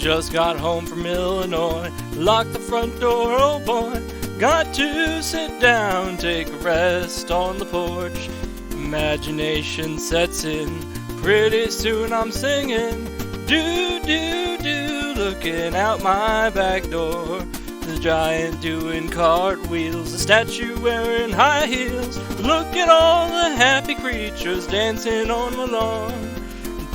Just got home from Illinois, locked the front door, oh boy. Got to sit down, take a rest on the porch. Imagination sets in, pretty soon I'm singing. Do, do, do, looking out my back door. The giant doing cartwheels, the statue wearing high heels. Look at all the happy creatures dancing on my lawn.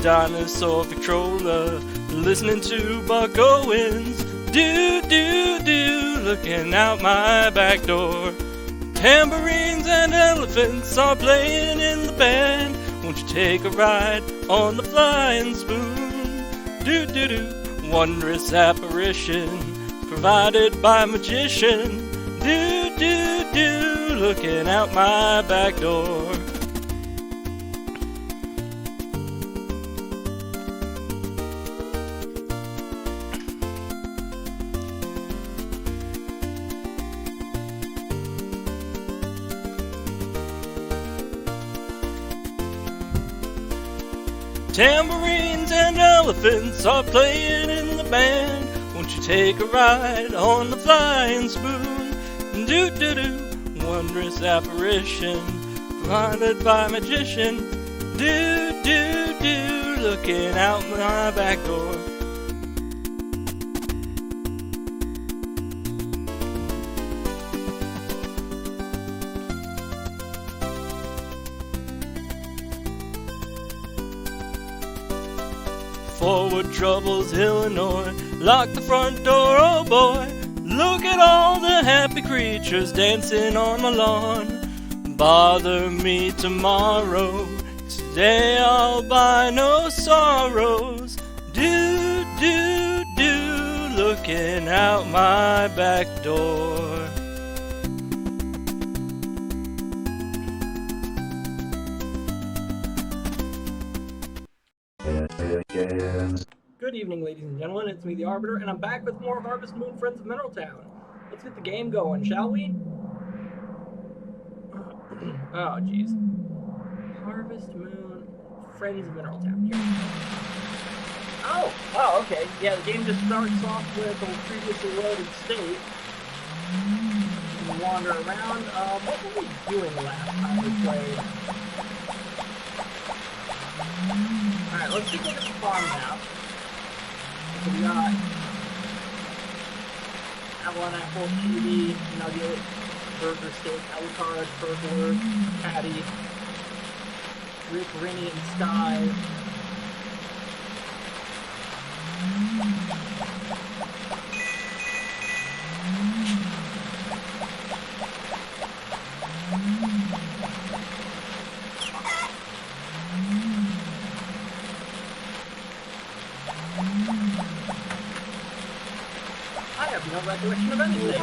Dinosaur Victrola, listening to Buck Owens. Do, do, do, looking out my back door. Tambourines and elephants are playing in the band. Won't you take a ride on the flying spoon? Do, do, do, wondrous apparition provided by magician. Do, do, do, looking out my back door. Tambourines and elephants are playing in the band. Won't you take a ride on the flying spoon? Do-do-do, wondrous apparition provided by magician. Do-do-do, looking out my back door. Forward troubles, Illinois, lock the front door, oh boy. Look at all the happy creatures dancing on my lawn. Bother me tomorrow, today I'll buy no sorrows. Do, do, do, looking out my back door. Good evening, ladies and gentlemen. It's me, the Arbiter, and I'm back with more Harvest Moon Friends of Mineraltown. Let's get the game going, shall we? Oh, jeez. Harvest Moon Friends of Mineraltown. Here we go. Oh, okay. Yeah, the game just starts off with a previously loaded state. We wander around. What were we doing last time we played? Alright, let's take a look at the farm map. So we got Avalon Apple, TV, Nugget, Burger Steak, Alucard, Burglar, Patty, Rick, Rennie, and Sty. I have no recollection of anything.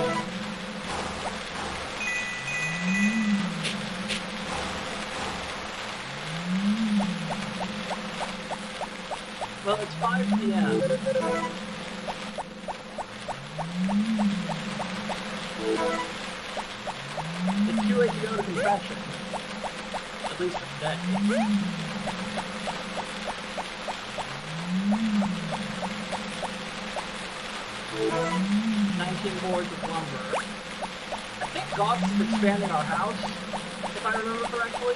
Well, it's 5 p.m. It's too late to go to confession. At least for today. 19 boards of lumber. I think Goth's expanding our house, if I remember correctly.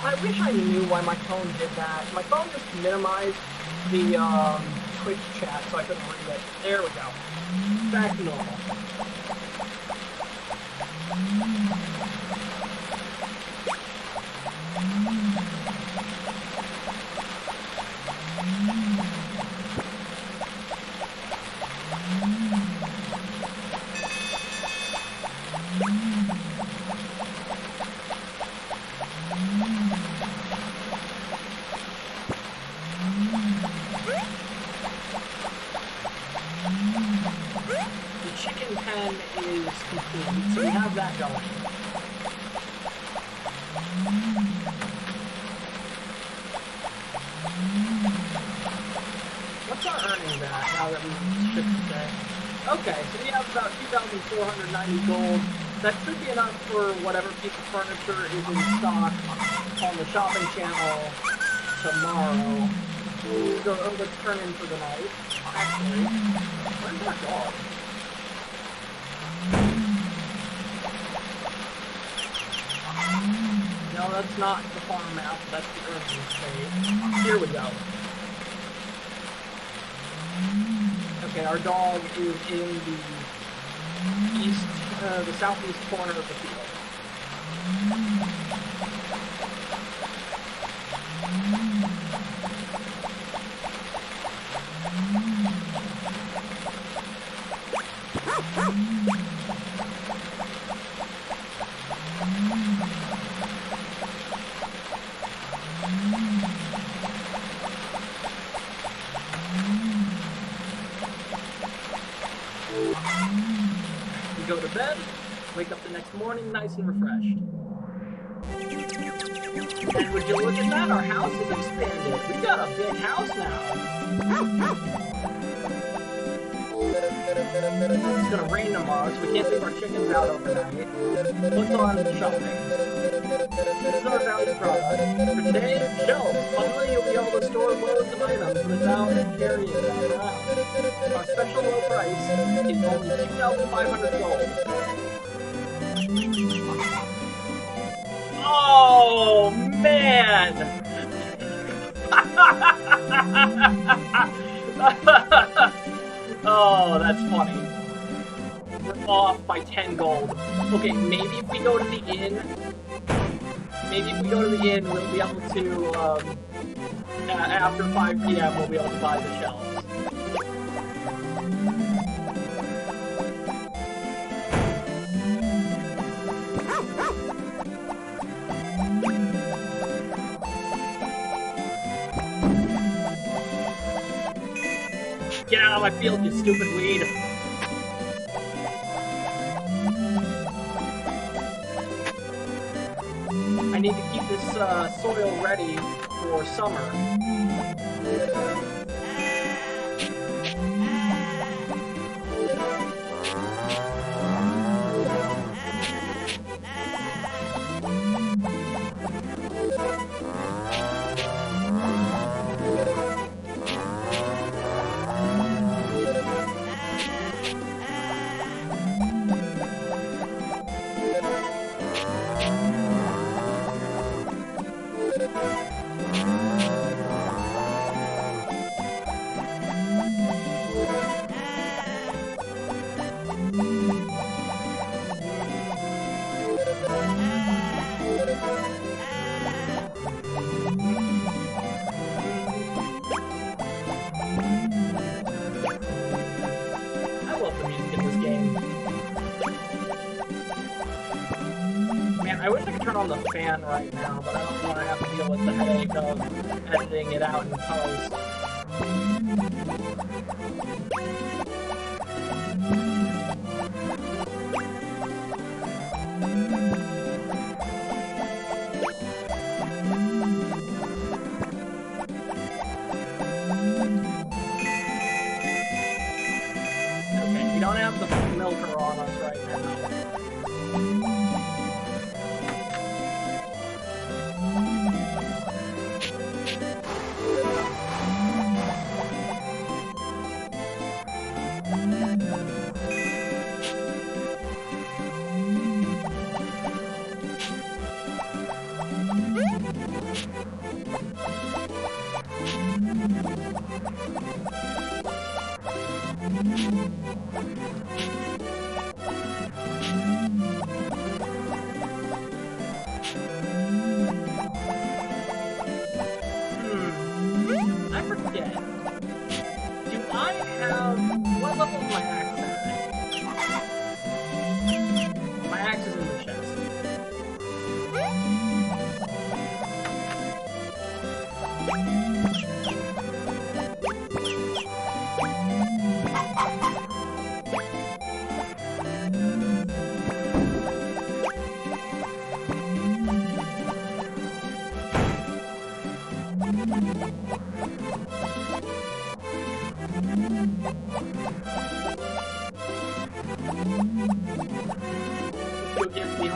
I wish I knew why my phone did that. My phone just minimized the Twitch chat so I couldn't read it. There we go. Back to normal. is complete, so we have that going. What's our earnings at now that we shipped today? Okay, so we have about 2,490 gold. That should be enough for whatever piece of furniture is in stock on the shopping channel tomorrow. Let's turn in for the night. Actually, where's my dog? No, that's not the farm map. That's the earnings page. Here we go. Okay, our dog is in the southeast corner of the field. We go to bed, wake up the next morning nice and refreshed. And would you look at that, our house is expanded. We got a big house now. It's gonna rain tomorrow, so we can't leave our chickens out overnight. What's on shopping? This is our value product. For today, shelves. Finally, you'll be able to store loads of items without carrying them around. Our special low price is only 2,500 gold. Oh, man! Oh, that's funny. We're off by 10 gold. Okay, maybe if we go to the inn, we'll be able to, after 5 p.m., we'll be able to buy the shelves. Get out of my field, you stupid weed! I need to keep this soil ready for summer. I wish I could turn on the fan right now, but I don't want to have to deal with the headache of editing it out in post. Okay, we don't have the milker on us right now.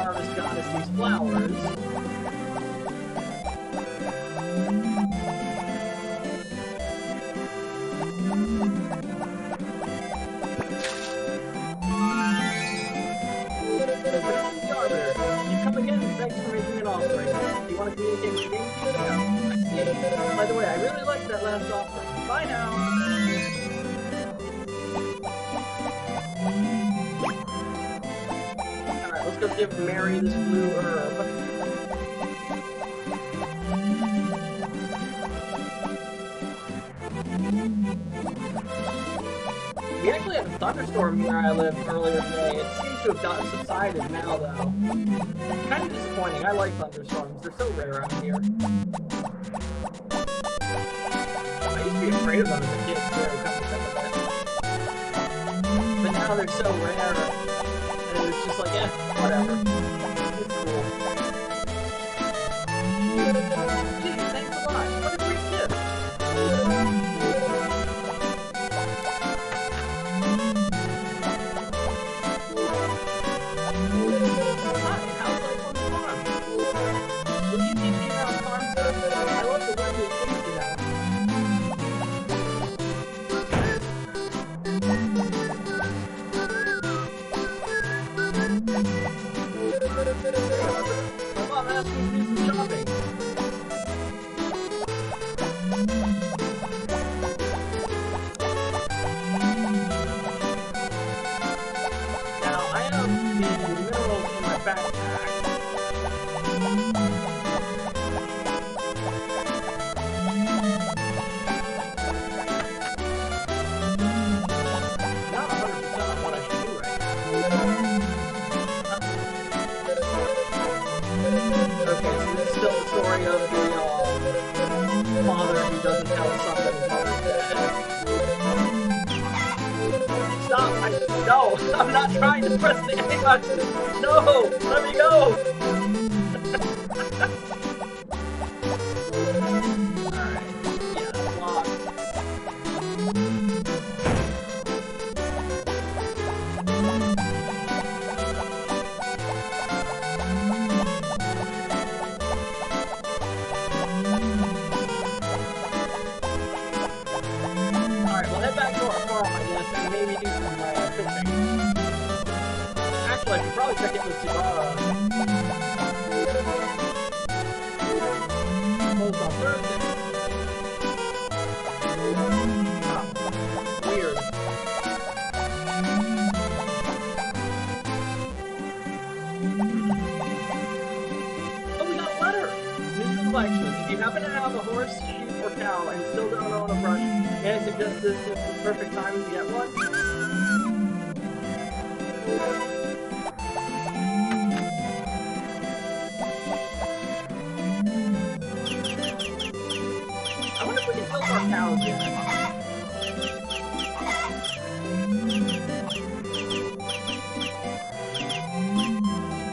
harvest goddess these flowers. You come again, thanks for making an offering. Do you want to communicate with the game? Yeah, I see. By the way, I really liked that last offering. Bye now! Alright, let's go give Mary this blue herb. We actually had a thunderstorm where I live earlier today. It seems to have gotten subsided now, though. Kind of disappointing. I like thunderstorms. They're so rare out here. I used to be afraid of them as a kid, too, come to think of it. But now they're so rare, and it's just like, whatever. It's cool. Gee, thanks a lot. What a great gift. My mom asked me to do some shopping. Now, I have the minerals in my backpack. Not 100% on what I should do right now. Okay, so this is still the story of the father who doesn't tell his son that his mother's dead. Stop! No! I'm not trying to press the A button! No! Let me go! Alright. Yeah, that's locked. Alright, we'll head back to our farm, I guess, and maybe do some fishing. Actually, I should probably check in with Tsubara. Closed on Thursday. Oh, weird. Oh, we got a letter! Mr. Collection, if you happen to have a horse, sheep, or cow and still don't own a brush, may I suggest this is the perfect time to get one? I wonder if we can milk our cows yet.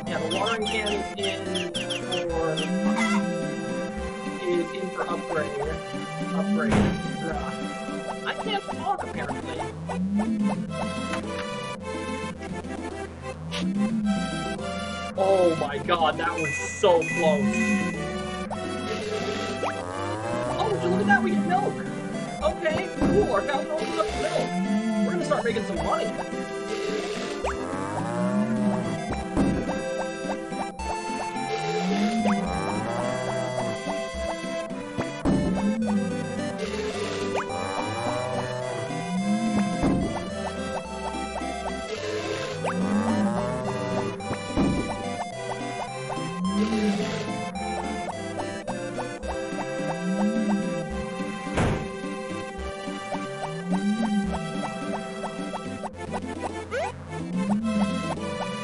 Yeah, the watering can is in for upgrade. I can't talk apparently. Oh my god, that was so close. Oh, would you look at that? We get milk. Okay, cool. Our cows are opening up milk. We're gonna start making some money.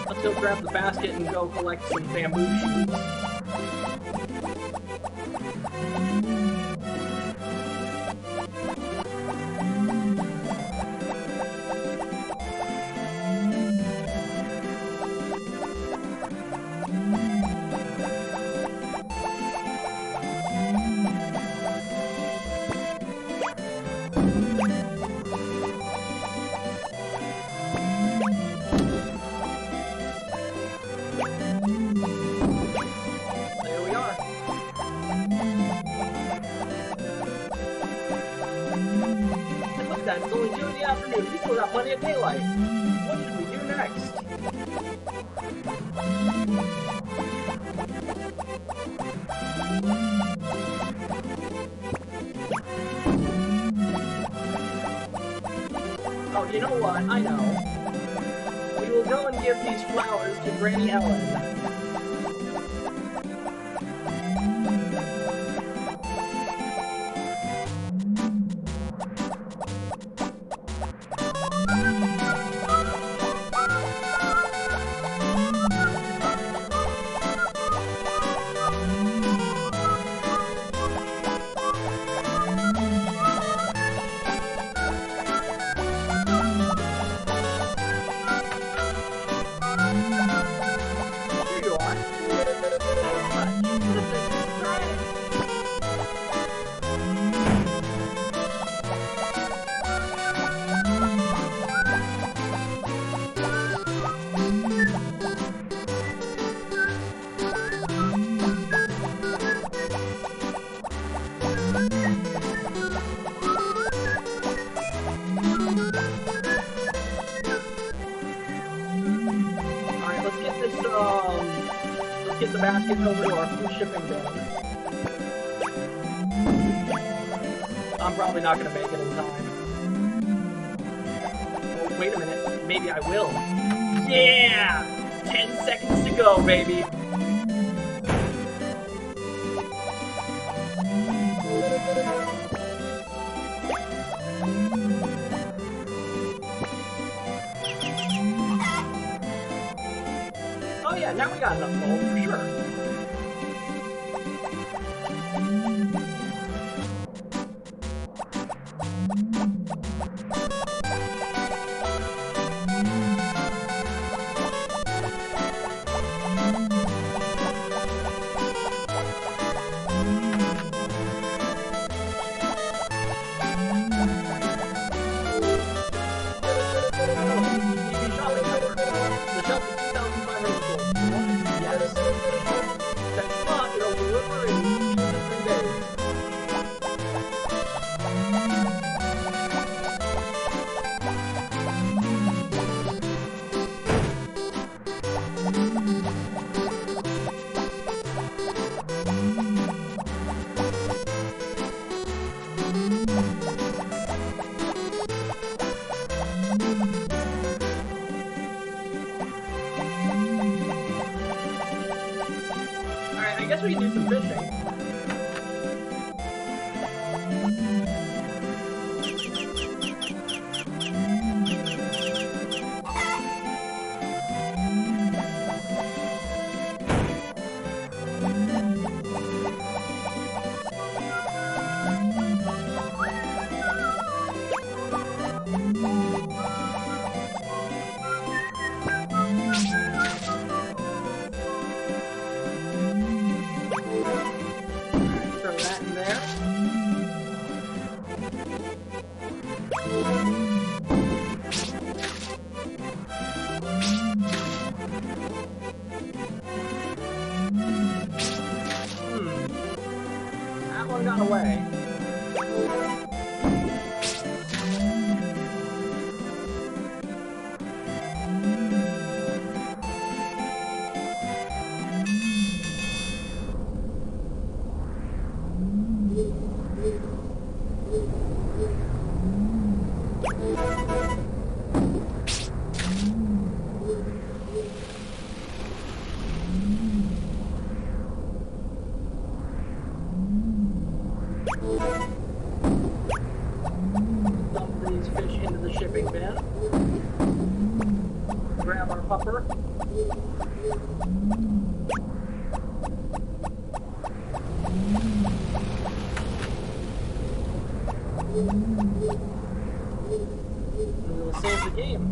Let's go grab the basket and go collect some bamboo shoots. There we are. And look at that, it's only 2 in the afternoon. We still got plenty of daylight. What should we do next? Oh, you know what? I know. We will go and give these flowers to Granny Ellen. Get the basket over to our free shipping bin. I'm probably not going to make it in time. Oh, wait a minute. Maybe I will. Yeah! 10 seconds to go, baby. Oh yeah, now we got enough gold for sure. I guess we can do some fishing. That one got away. Dump these fish into the shipping bin. Grab our pupper. And we'll save the game.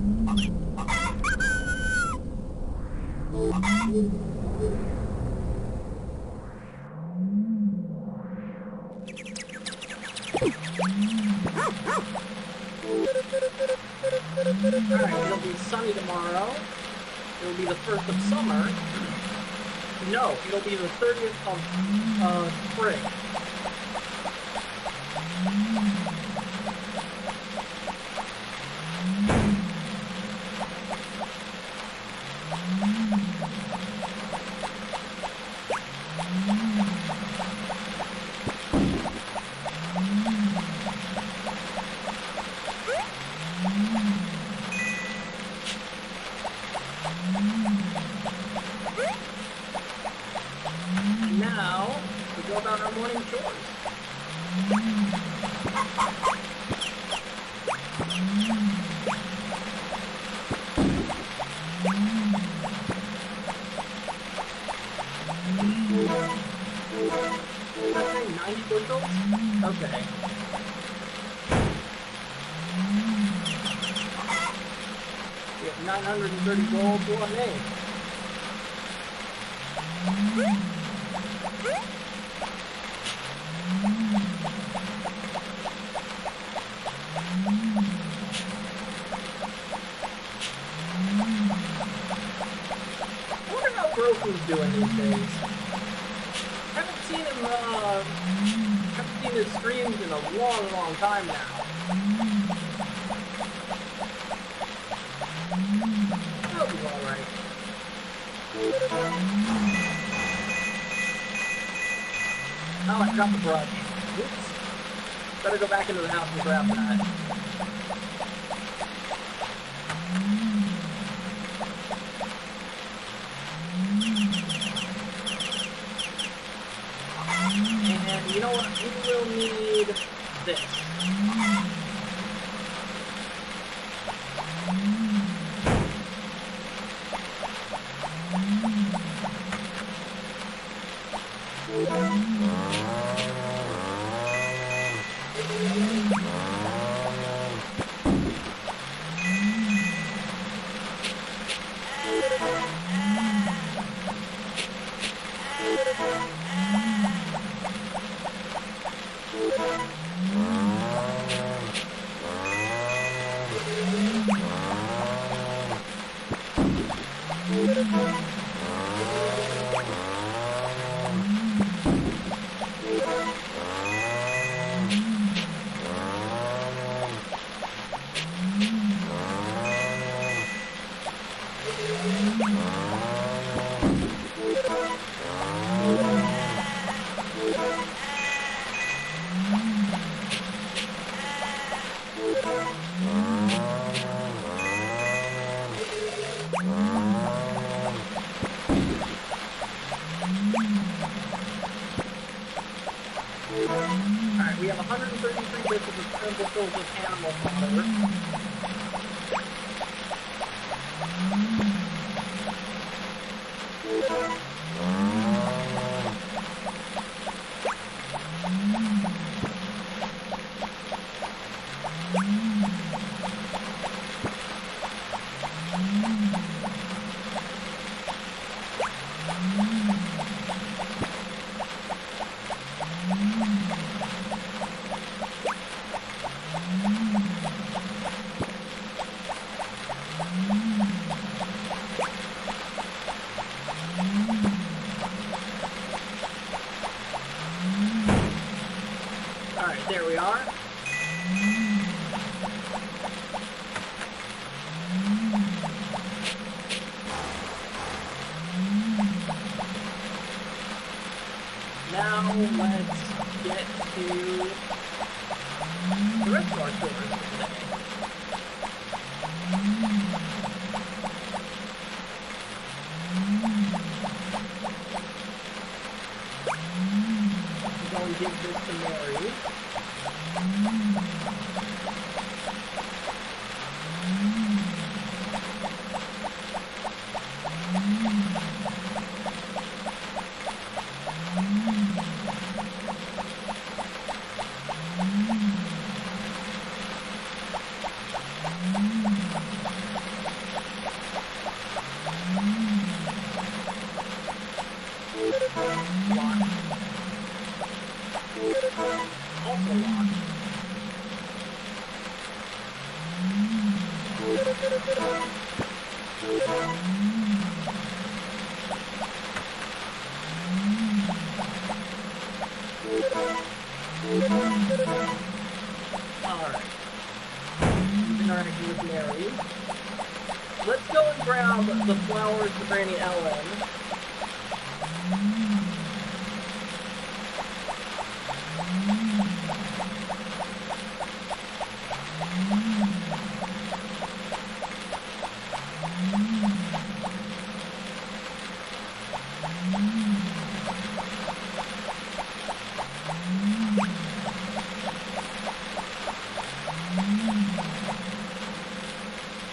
Alright, it'll be sunny tomorrow. It'll be the 1st of summer. No, it'll be the 30th of spring. And now, we go about our morning chores. Did I say 90 bushels? Okay. We have 930 gold to our name. I wonder how Broku's doing these days. Haven't seen him, haven't seen his streams in a long, long time now. He'll be alright. Oh, I dropped the brush. Oops. Better go back into the house and grab that. And you know what? We will need this. Alright, we have 133 bits of bushels of animal fodder. Alright, there we are. Now let's get to the rest of our chores for today. We're going to give this to Mary. Lock. Also lock. the flowers to Granny Ellen.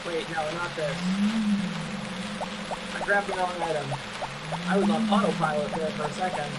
Wait, no, not this. I grabbed the wrong item. I was on autopilot there for a second.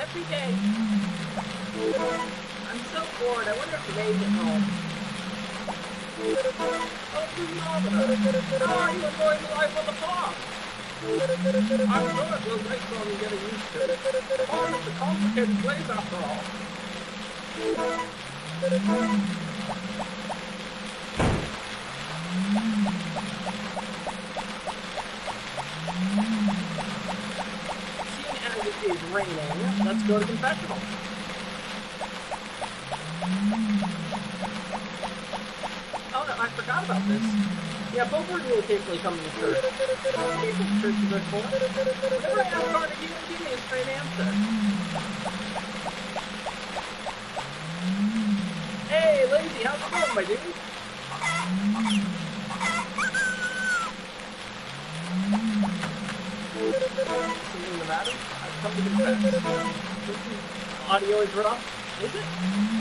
Every day. I'm so bored. I wonder if Ray's at home. Oh, phenomenal. How are you enjoying life on the farm? I'm sure it will take some getting used to. The farm is a complicated place after all. Seeing as it is raining, let's go to confessional. Oh no, I forgot about this. Yeah, Beaufort will occasionally come to church. Occasionally church is good for. Whenever I ask Carter, he won't give me a straight answer. Hey, Lazy, how's it going, my dude? Something the matter? I've come to confess. Audio is rough. Is it?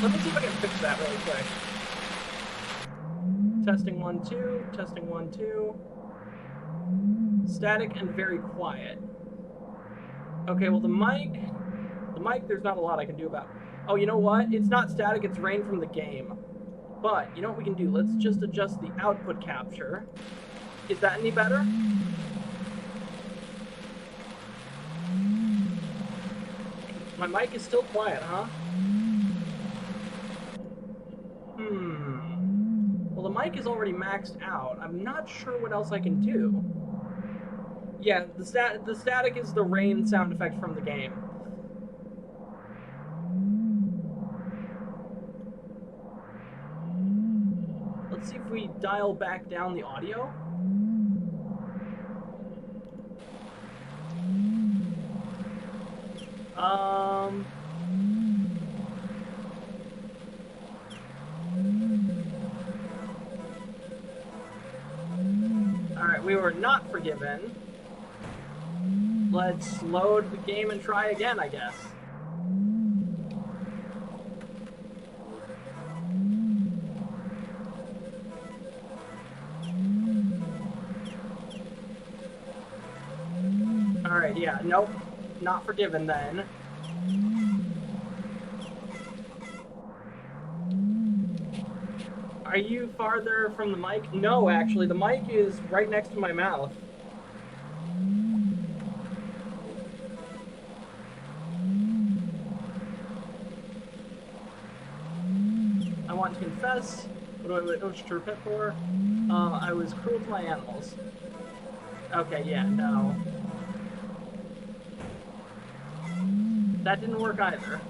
Let me see if I can fix that really quick. Testing 1, 2. Testing 1, 2. Static and very quiet. Okay, well the mic, there's not a lot I can do about it. Oh, you know what? It's not static, it's rain from the game. But, you know what we can do? Let's just adjust the output capture. Is that any better? My mic is still quiet, huh? Well, the mic is already maxed out. I'm not sure what else I can do. Yeah, the static is the rain sound effect from the game. Let's see if we dial back down the audio. Alright, we were not forgiven. Let's load the game and try again, I guess. Alright, yeah, nope. Not forgiven then. Are you farther from the mic? No, actually, the mic is right next to my mouth. I want to confess. What do I wish to repent for? I was cruel to my animals. Okay, yeah, no. That didn't work either.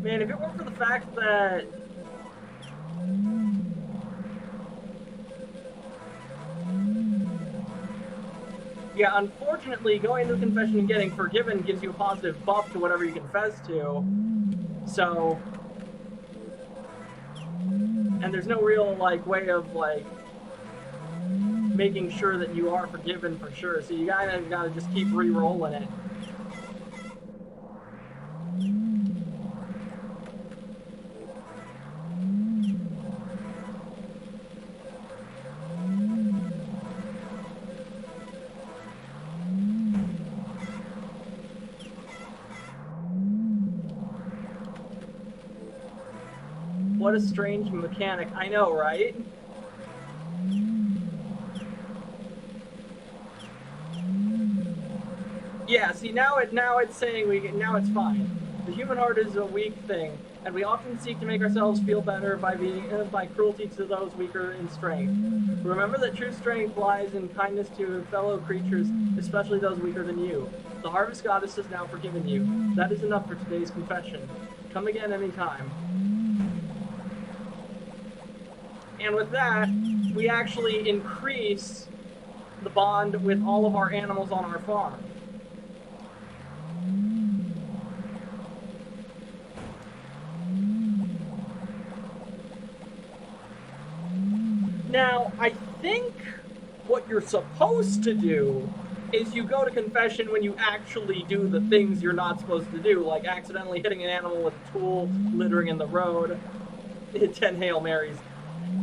Man, if it weren't for the fact that Yeah, unfortunately, going to the confession and getting forgiven gives you a positive buff to whatever you confess to. So, and there's no real, like, way of, like, making sure that you are forgiven for sure. So you gotta just keep re-rolling it. What a strange mechanic. I know, right? Yeah, see, now it's saying now it's fine. The human heart is a weak thing, and we often seek to make ourselves feel better by cruelty to those weaker in strength. Remember that true strength lies in kindness to fellow creatures, especially those weaker than you. The Harvest Goddess has now forgiven you. That is enough for today's confession. Come again anytime. And with that, we actually increase the bond with all of our animals on our farm. Now, I think what you're supposed to do is you go to confession when you actually do the things you're not supposed to do, like accidentally hitting an animal with a tool, littering in the road, 10 Hail Marys.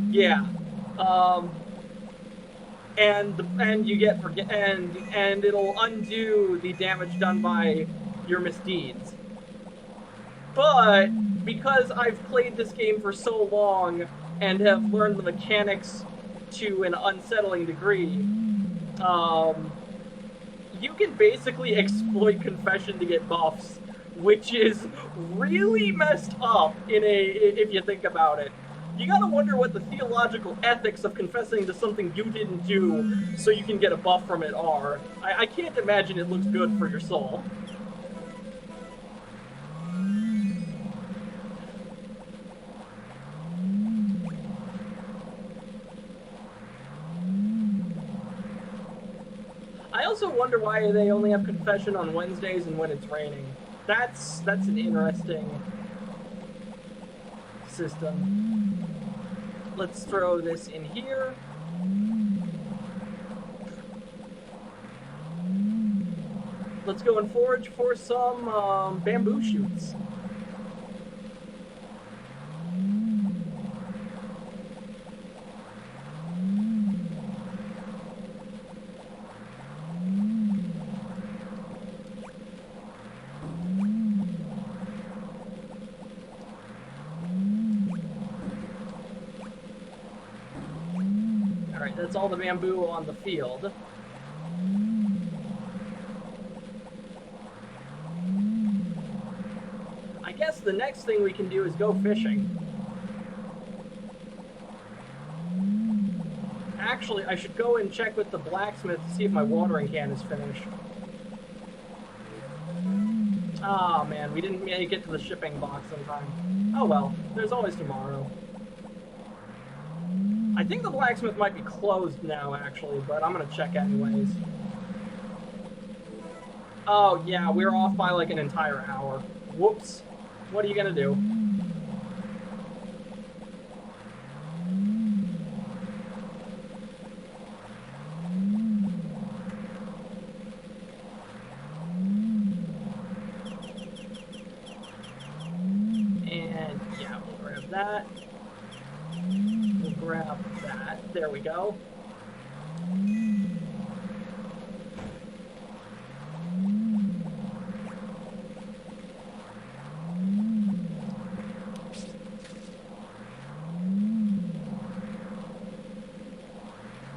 Yeah. And you get and it'll undo the damage done by your misdeeds. But because I've played this game for so long and have learned the mechanics to an unsettling degree, you can basically exploit confession to get buffs, which is really messed up if you think about it. You gotta wonder what the theological ethics of confessing to something you didn't do so you can get a buff from it are. I can't imagine it looks good for your soul. I also wonder why they only have confession on Wednesdays and when it's raining. That's an interesting system. Let's throw this in here. Let's go and forage for some bamboo shoots. Alright, that's all the bamboo on the field. I guess the next thing we can do is go fishing. Actually, I should go and check with the blacksmith to see if my watering can is finished. Oh man, we didn't make it to the shipping box in time. Oh well, there's always tomorrow. I think the blacksmith might be closed now, actually, but I'm gonna check anyways. Oh yeah, we're off by like an entire hour. Whoops. What are you gonna do? And yeah, we'll grab that. We'll grab that. There we go.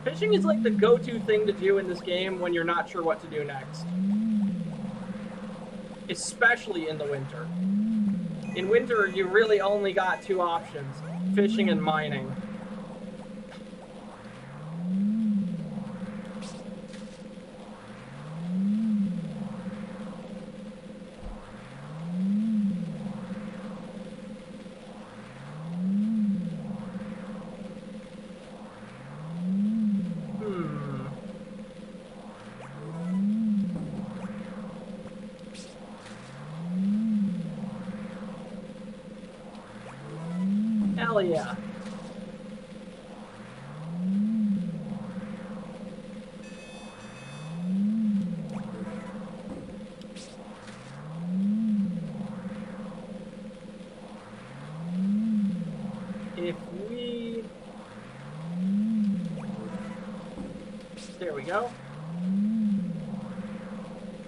Fishing is like the go-to thing to do in this game when you're not sure what to do next. Especially in the winter. In winter, you really only got two options: fishing and mining. Hell yeah. If we... There we go.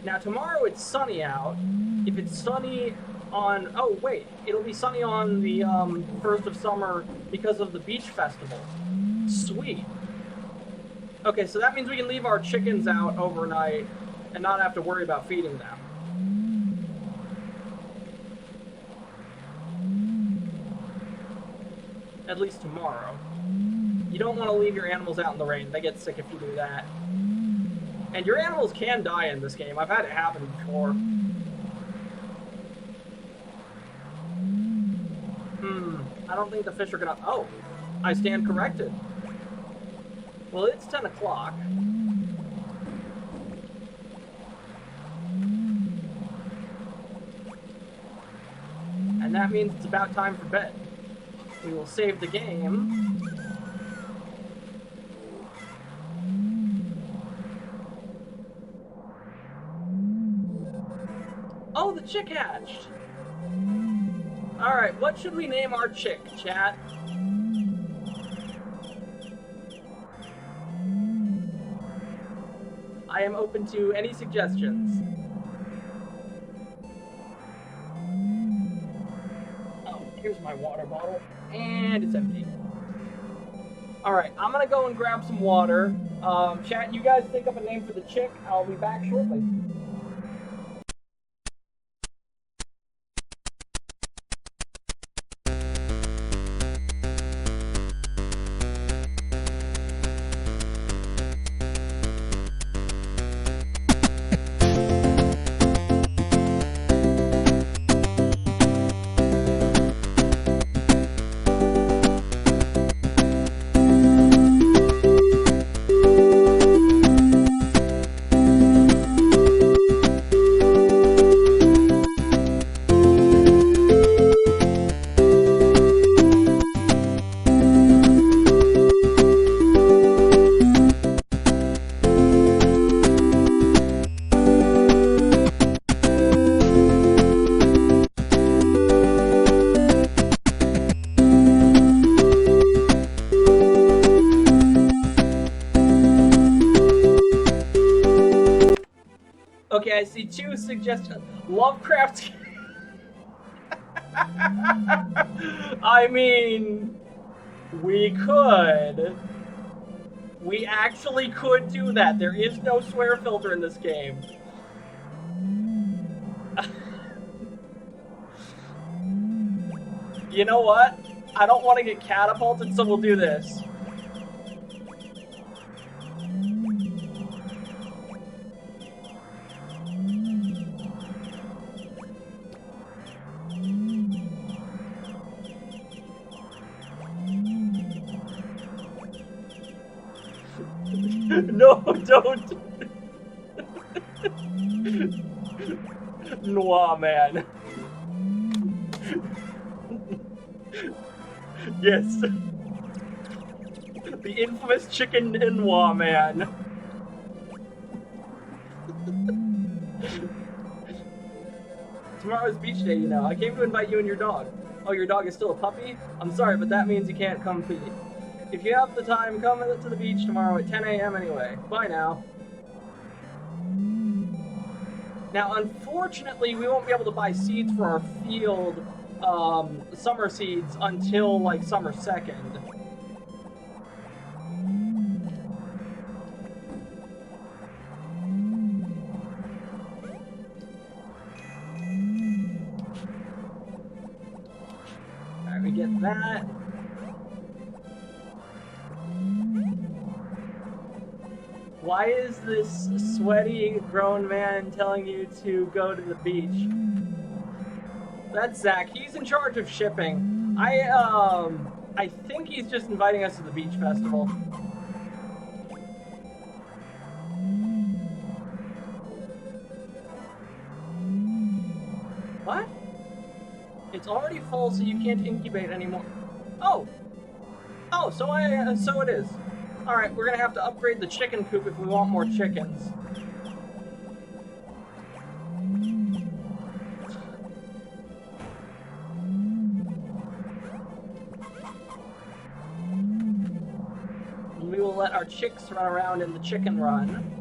Now tomorrow it's sunny out. If it's sunny on... Oh, wait. It'll be sunny on the 1st of summer because of the beach festival. Sweet. Okay, so that means we can leave our chickens out overnight and not have to worry about feeding them. At least tomorrow. You don't want to leave your animals out in the rain. They get sick if you do that. And your animals can die in this game. I've had it happen before. I don't think the fish are gonna... Oh, I stand corrected. Well, it's 10 o'clock. And that means it's about time for bed. We will save the game. Oh, the chick hatched! Alright, what should we name our chick, chat? I am open to any suggestions. Oh, here's my water bottle. And it's empty. Alright, I'm gonna go and grab some water. Chat, you guys think up a name for the chick. I'll be back shortly. Okay, I see two suggestions. Lovecraft. I mean, we could. We actually could do that. There is no swear filter in this game. You know what? I don't want to get catapulted, so we'll do this. No, don't! Noir man. Yes. The infamous chicken noir man. Tomorrow's beach day, you know. I came to invite you and your dog. Oh, your dog is still a puppy? I'm sorry, but that means you can't come feed. If you have the time, come to the beach tomorrow at 10 a.m. anyway. Bye now. Now, unfortunately, we won't be able to buy seeds for our field, summer seeds, until, like, summer 2nd. Alright, we get that. Why is this sweaty grown man telling you to go to the beach? That's Zach. He's in charge of shipping. I think he's just inviting us to the beach festival. What? It's already full, so you can't incubate anymore. Oh! Oh, so it is. Alright, we're gonna have to upgrade the chicken coop if we want more chickens. And we will let our chicks run around in the chicken run.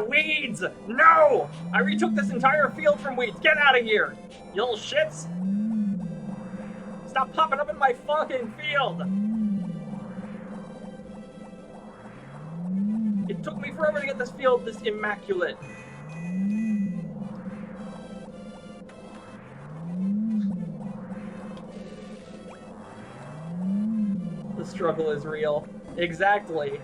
Weeds! No! I retook this entire field from weeds. Get out of here! You little shits! Stop popping up in my fucking field! It took me forever to get this field this immaculate. The struggle is real. Exactly.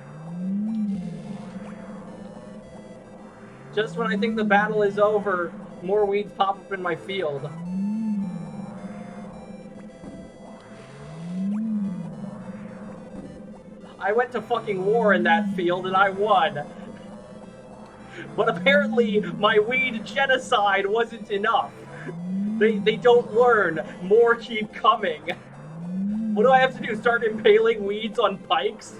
Just when I think the battle is over, more weeds pop up in my field. I went to fucking war in that field and I won. But apparently my weed genocide wasn't enough. They don't learn. More keep coming. What do I have to do? Start impaling weeds on pikes?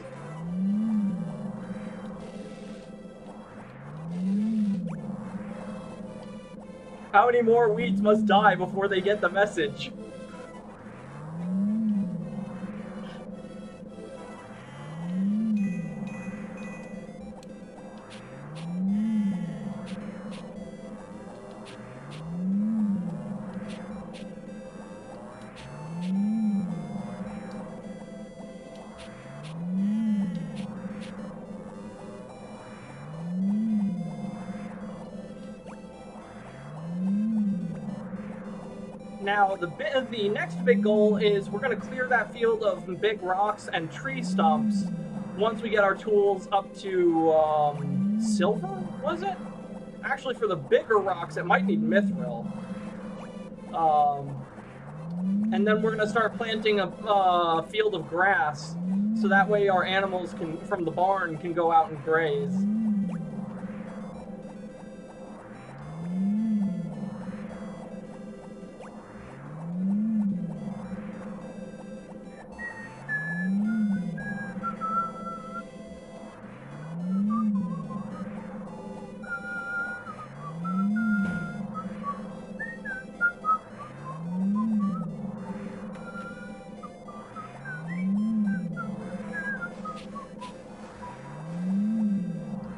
How many more weeds must die before they get the message? Now, the next big goal is we're going to clear that field of big rocks and tree stumps once we get our tools up to silver, was it? Actually, for the bigger rocks, it might need mithril. And then we're going to start planting a field of grass, so that way our animals from the barn can go out and graze.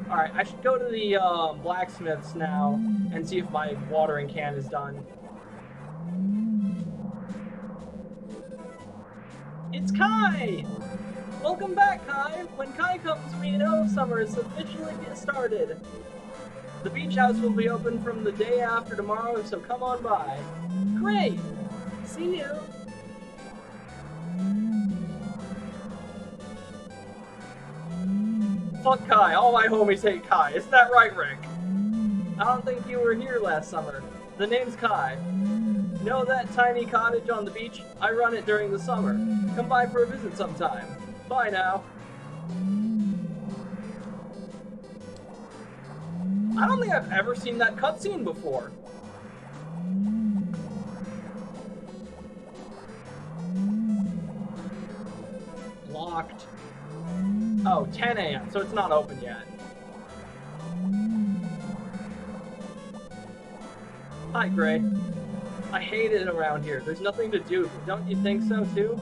Alright, I should go to the blacksmiths now and see if my watering can is done. It's Kai! Welcome back, Kai! When Kai comes, we know summer is officially started. The beach house will be open from the day after tomorrow, so come on by. Great! See you! Fuck Kai. All my homies hate Kai. Isn't that right, Rick? I don't think you were here last summer. The name's Kai. Know that tiny cottage on the beach? I run it during the summer. Come by for a visit sometime. Bye now. I don't think I've ever seen that cutscene before. Locked. Oh, 10 a.m., so it's not open yet. Hi, Gray. I hate it around here. There's nothing to do. Don't you think so, too?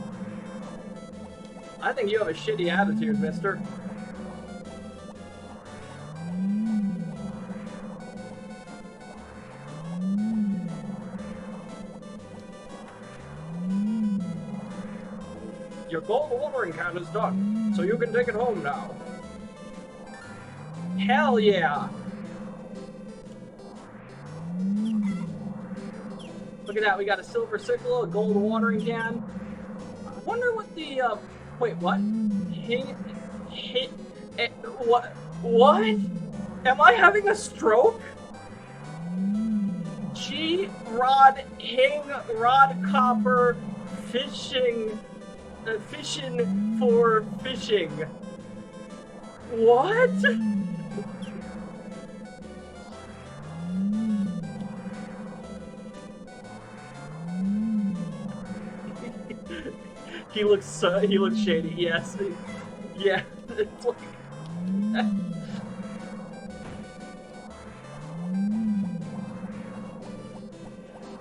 I think you have a shitty attitude, mister. Your gold watering can is done, so you can take it home now. Hell yeah! Look at that, we got a silver sickle, a gold watering can. I wonder what the, wait, what? What? What? Am I having a stroke? G rod hang rod copper fishing fishing for fishing. What? He looks shady. Yes. Yeah. It's like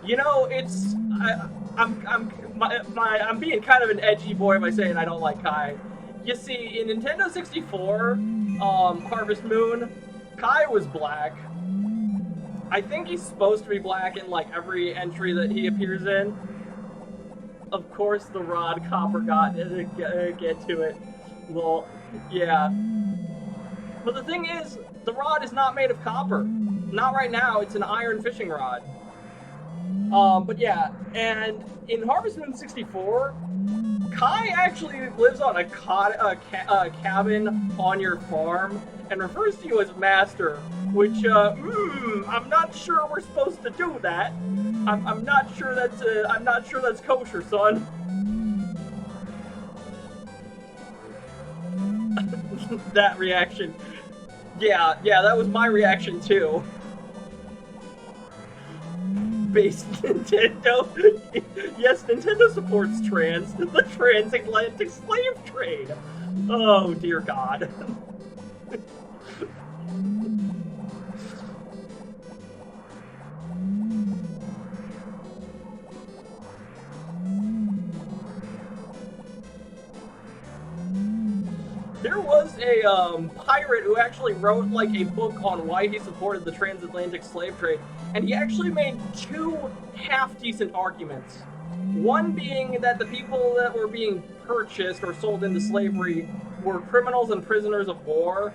you know, I'm being kind of an edgy boy by saying I don't like Kai. You see, in Nintendo 64, Harvest Moon, Kai was black. I think he's supposed to be black in like every entry that he appears in. Of course, the rod copper got get to it. Well, yeah. But the thing is, the rod is not made of copper. Not right now. It's an iron fishing rod. But yeah, and in Harvest Moon 64, Kai actually lives on a cabin on your farm and refers to you as master, which I'm not sure we're supposed to do that. I'm not sure that's kosher, son. That reaction. Yeah, that was my reaction too. Based Nintendo. Yes, Nintendo supports trans. The transatlantic slave trade. Oh, dear God. There was a pirate who actually wrote like a book on why he supported the transatlantic slave trade, and he actually made two half-decent arguments. One being that the people that were being purchased or sold into slavery were criminals and prisoners of war,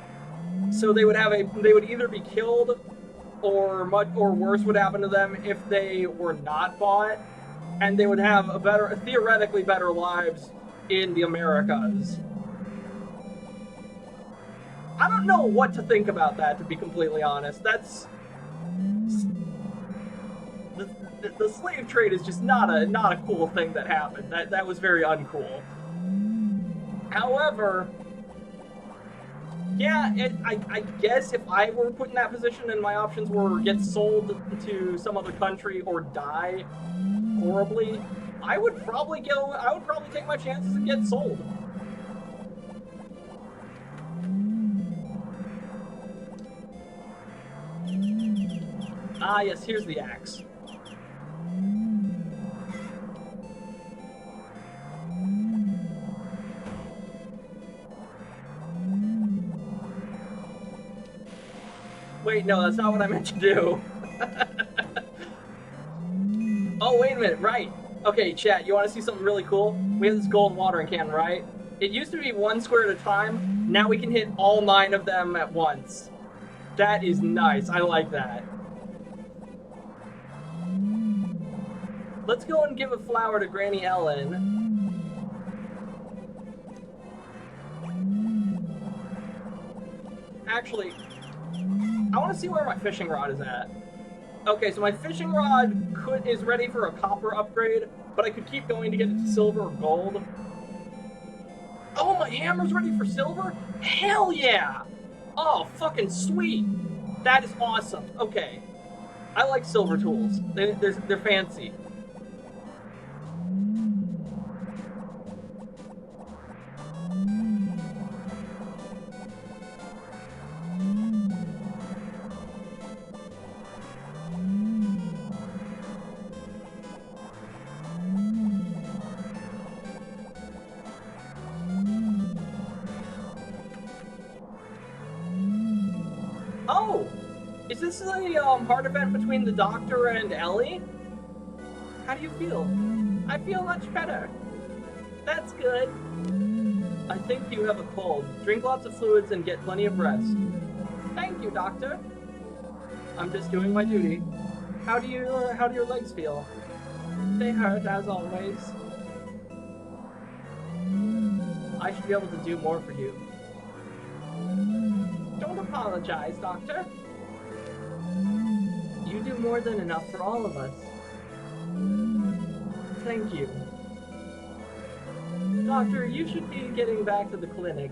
so they would either be killed or worse would happen to them if they were not bought, and they would have theoretically better lives in the Americas. I don't know what to think about that, to be completely honest. That's the slave trade is just not a cool thing that happened. That was very uncool. However, yeah, I guess if I were put in that position and my options were get sold to some other country or die horribly, I would probably take my chances and get sold. Ah, yes, here's the axe. Wait, no, that's not what I meant to do. Oh, wait a minute, right. Okay, chat, you want to see something really cool? We have this golden watering can, right? It used to be one square at a time. Now we can hit all 9 of them at once. That is nice. I like that. Let's go and give a flower to Granny Ellen. Actually, I want to see where my fishing rod is at. Okay, so my fishing rod is ready for a copper upgrade, but I could keep going to get it to silver or gold. Oh, my hammer's ready for silver? Hell yeah! Oh, fucking sweet! That is awesome. Okay. I like silver tools. They're fancy. Oh! Is this the heart event between the Doctor and Ellie? How do you feel? I feel much better. That's good. I think you have a cold. Drink lots of fluids and get plenty of rest. Thank you, Doctor. I'm just doing my duty. How do your legs feel? They hurt as always. I should be able to do more for you. apologize, Doctor. You do more than enough for all of us. Thank you. Doctor, you should be getting back to the clinic.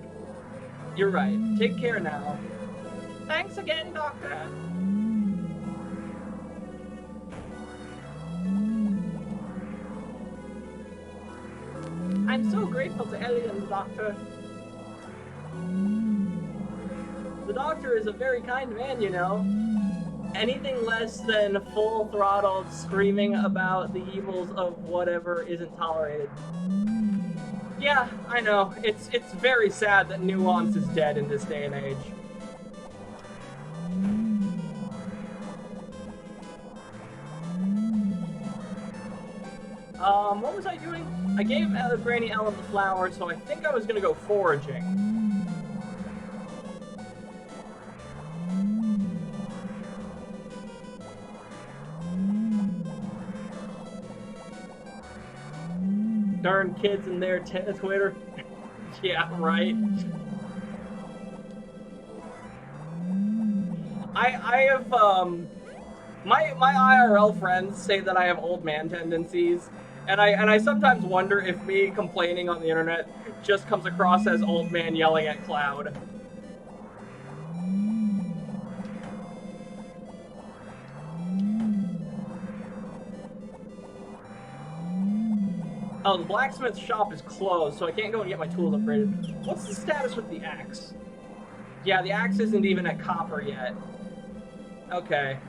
You're right. Take care now. Thanks again, Doctor. I'm so grateful to Ellie and the Doctor. The Doctor is a very kind man, you know. Anything less than full-throttled screaming about the evils of whatever isn't tolerated. Yeah, I know. It's very sad that nuance is dead in this day and age. What was I doing? I gave Granny Ellen the flower, so I think I was gonna go foraging. Darn kids and their Twitter. Yeah, right. I have my IRL friends say that I have old man tendencies, and I sometimes wonder if me complaining on the internet just comes across as old man yelling at Cloud. Oh, the blacksmith shop is closed, so I can't go and get my tools upgraded. What's the status with the axe? Yeah, the axe isn't even at copper yet. Okay.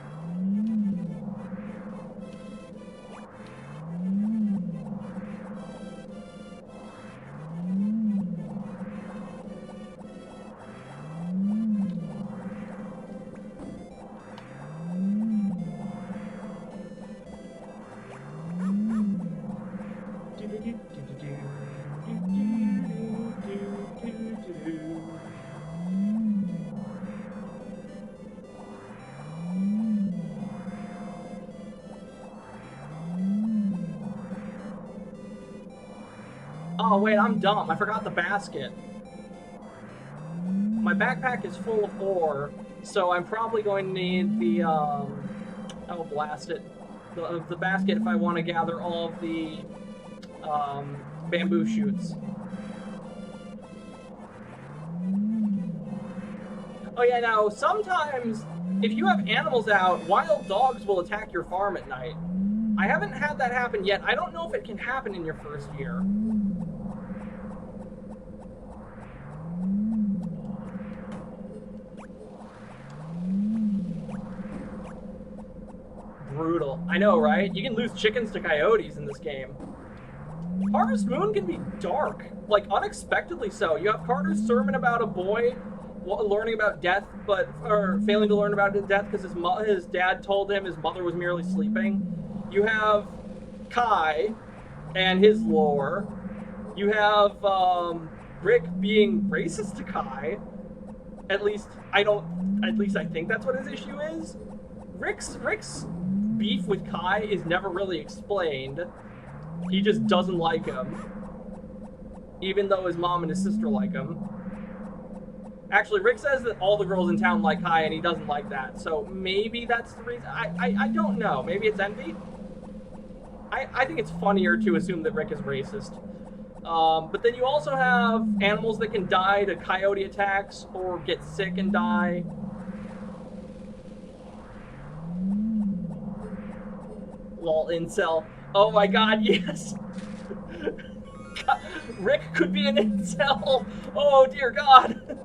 Oh wait, I'm dumb. I forgot the basket. My backpack is full of ore, so I'm probably going to need the, oh blast it, the basket if I want to gather all of the, bamboo shoots. Oh yeah, now, sometimes, if you have animals out, wild dogs will attack your farm at night. I haven't had that happen yet. I don't know if it can happen in your first year. Brutal. I know, right? You can lose chickens to coyotes in this game. Harvest Moon can be dark, like unexpectedly so. You have Carter's sermon about a boy learning about death, or failing to learn about death because his dad told him his mother was merely sleeping. You have Kai and his lore. You have Rick being racist to Kai. At least I think that's what his issue is. Rick's beef with Kai is never really explained. He just doesn't like him, even though his mom and his sister like him. Actually, Rick says that all the girls in town like Kai, and he doesn't like that. So maybe that's the reason. I don't know. Maybe it's envy. I think it's funnier to assume that Rick is racist. But then you also have animals that can die to coyote attacks or get sick and die. Lol, incel. Oh my god, yes! Rick could be an incel! Oh dear god!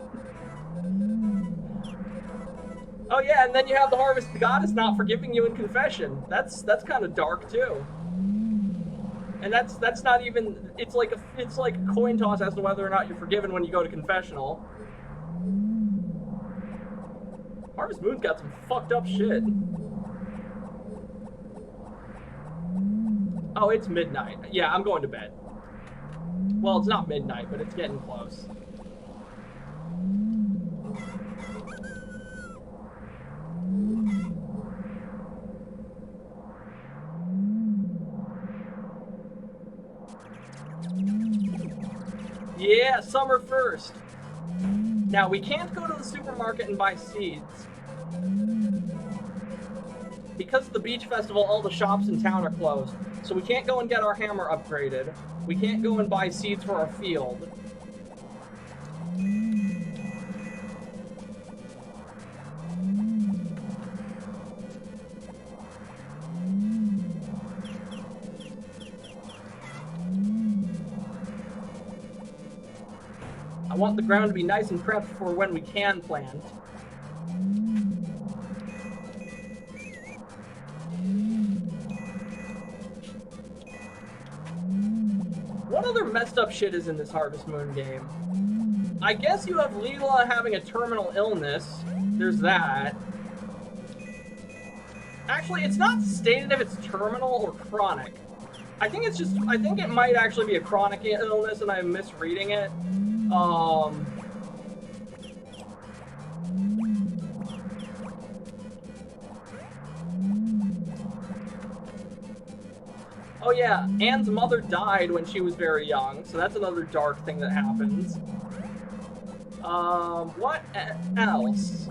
Oh yeah, and then you have the Harvest Goddess not forgiving you in confession. That's kind of dark too. And that's not even, it's like a coin toss as to whether or not you're forgiven when you go to confessional. Harvest Moon's got some fucked up shit. Oh, it's midnight. Yeah, I'm going to bed. Well, it's not midnight, but it's getting close. Yeah, summer first. Now, we can't go to the supermarket and buy seeds. Because of the beach festival, all the shops in town are closed. So we can't go and get our hammer upgraded. We can't go and buy seeds for our field. I want the ground to be nice and prepped for when we can plant. What other messed up shit is in this Harvest Moon game? I guess you have Leela having a terminal illness. There's that. Actually, it's not stated if it's terminal or chronic. I think it might actually be a chronic illness and I'm misreading it. Oh yeah, Anne's mother died when she was very young, so that's another dark thing that happens. What else?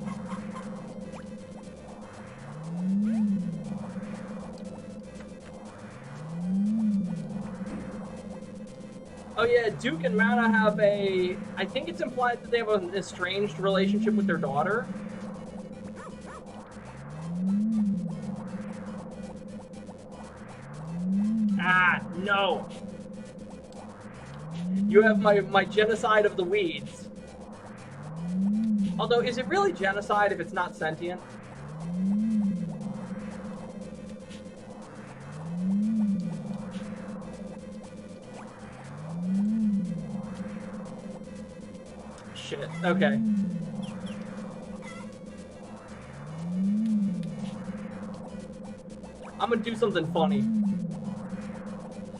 Oh yeah, Duke and Mana have a... I think it's implied that they have an estranged relationship with their daughter. Ah, no. You have my genocide of the weeds. Although, is it really genocide if it's not sentient? Shit, okay. I'm gonna do something funny.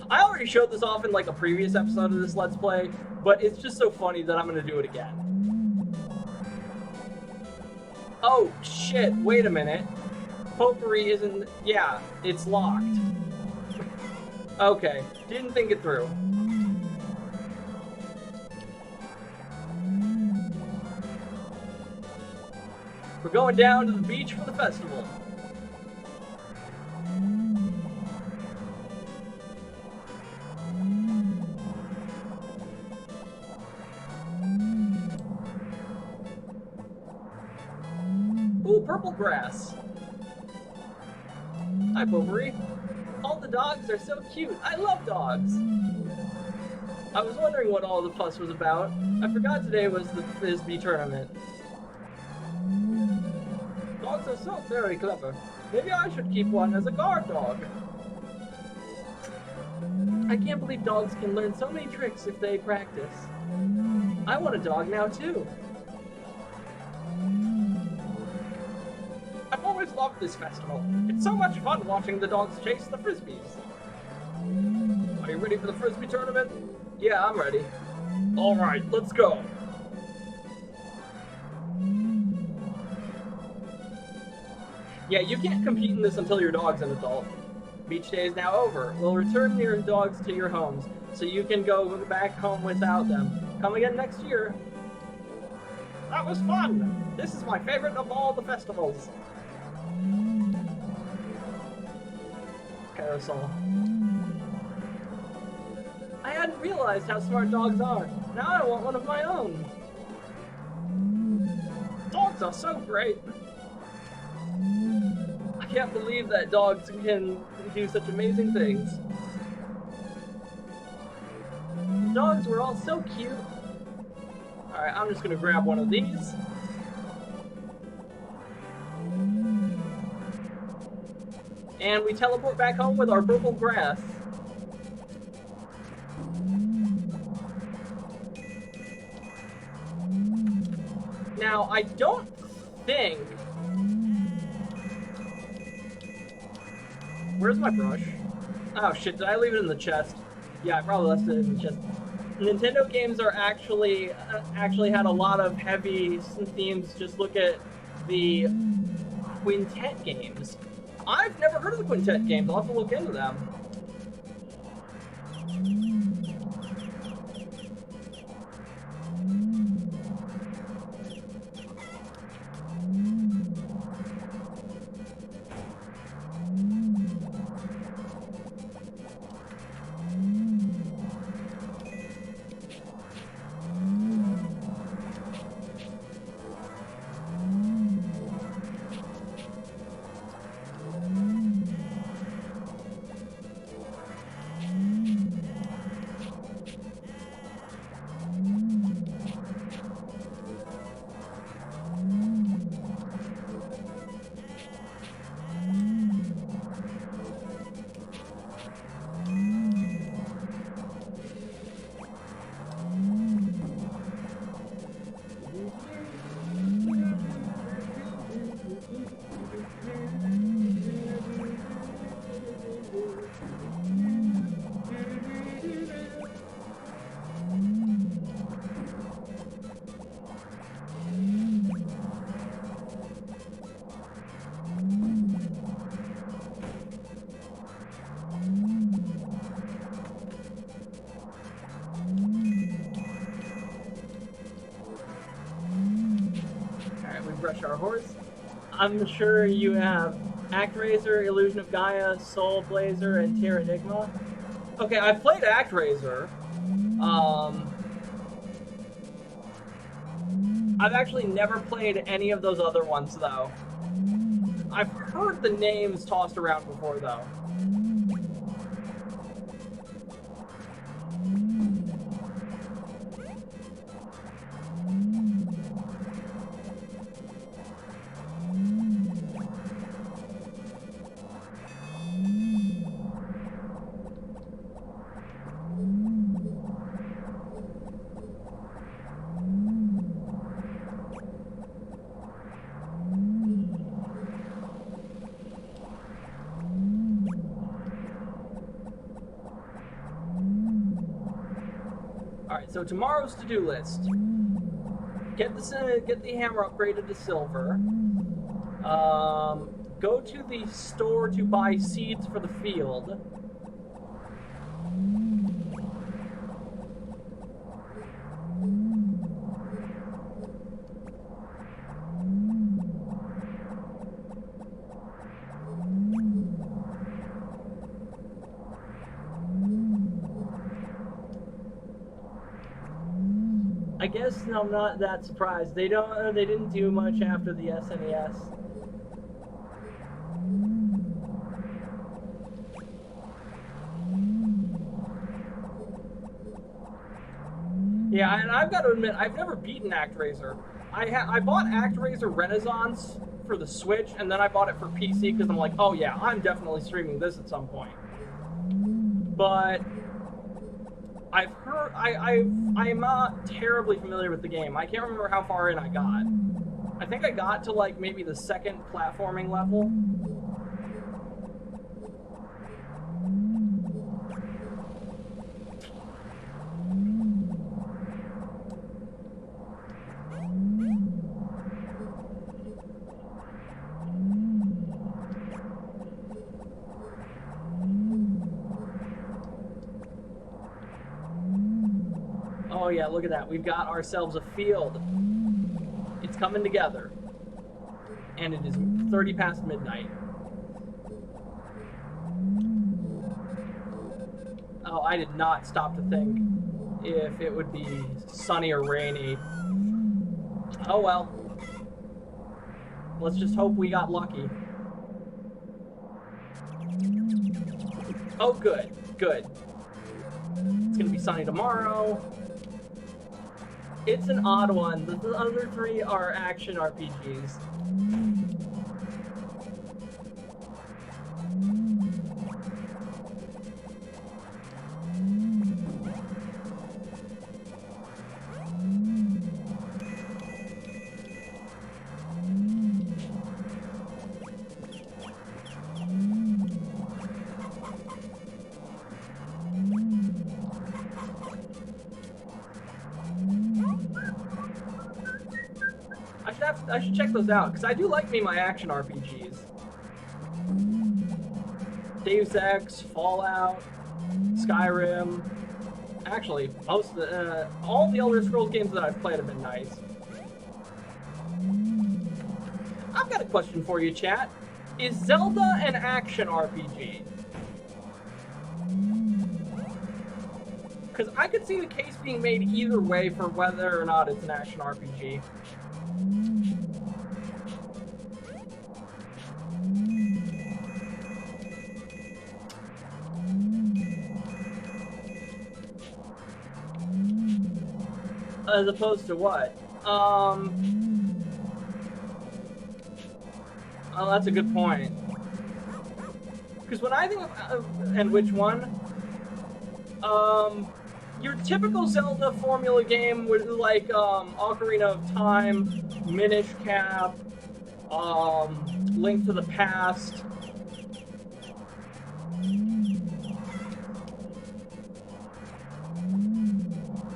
I already showed this off in like a previous episode of this Let's Play, but it's just so funny that I'm gonna do it again. Oh, shit, wait a minute. Potpourri isn't... Yeah, it's locked. Okay, didn't think it through. We're going down to the beach for the festival. Ooh, purple grass. Hi, Potpourri. All the dogs are so cute. I love dogs. I was wondering what all the fuss was about. I forgot today was the Frisbee tournament. Dogs are so very clever. Maybe I should keep one as a guard dog. I can't believe dogs can learn so many tricks if they practice. I want a dog now, too. I've always loved this festival. It's so much fun watching the dogs chase the Frisbees. Are you ready for the Frisbee tournament? Yeah, I'm ready. Alright, let's go. Yeah, you can't compete in this until your dog's an adult. Beach day is now over. We'll return your dogs to your homes, so you can go back home without them. Come again next year. That was fun! This is my favorite of all the festivals. Parasol. I hadn't realized how smart dogs are. Now I want one of my own. Dogs are so great. I can't believe that dogs can do such amazing things. The dogs were all so cute. Alright, I'm just gonna grab one of these. And we teleport back home with our purple grass. Now, I don't think... Where's my brush? Oh shit, did I leave it in the chest? Yeah, I probably left it in the chest. Nintendo games are actually had a lot of heavy themes. Just look at the Quintet games. I've never heard of the Quintet games. I'll have to look into them. Rush Our Horse. I'm sure you have ActRaiser, Illusion of Gaia, Soul Blazer, and Terranigma. Okay, I've played ActRaiser. I've actually never played any of those other ones, though. I've heard the names tossed around before, though. So tomorrow's to-do list: get the hammer upgraded to silver. Go to the store to buy seeds for the field. I guess I'm not that surprised. They didn't do much after the SNES. Yeah, and I've got to admit, I've never beaten ActRaiser. I bought ActRaiser Renaissance for the Switch, and then I bought it for PC because I'm like, oh yeah, I'm definitely streaming this at some point. But I've heard, I'm not terribly familiar with the game. I can't remember how far in I got. I think I got to like maybe the second platforming level. Oh yeah, look at that. We've got ourselves a field. It's coming together. And it is 30 past midnight. Oh, I did not stop to think if it would be sunny or rainy. Oh well. Let's just hope we got lucky. Oh, good. Good. It's gonna be sunny tomorrow. It's an odd one. The other three are action RPGs. I should check those out, because I do like me my action RPGs. Deus Ex, Fallout, Skyrim. Actually, most of the, all the Elder Scrolls games that I've played have been nice. I've got a question for you, chat. Is Zelda an action RPG? Because I could see the case being made either way for whether or not it's an action RPG. As opposed to what? Oh, that's a good point. Because when I think of, and which one? Your typical Zelda formula game with like, Ocarina of Time, Minish Cap, Link to the Past.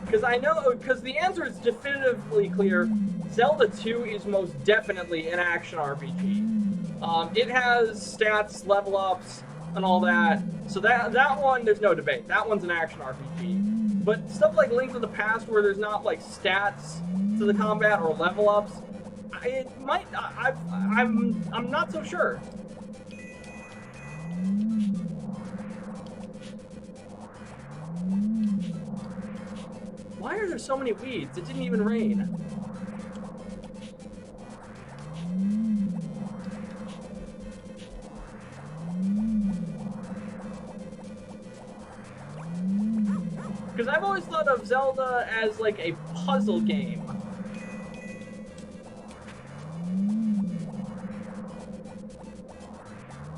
Because I know, because the answer is definitively clear. Zelda 2 is most definitely an action RPG. It has stats, level ups, and all that. So that one, there's no debate. That one's an action RPG. But stuff like Link to the Past, where there's not like stats to the combat or level ups, It might. I'm not so sure. Why are there so many weeds? It didn't even rain. Because I've always thought of Zelda as like a puzzle game.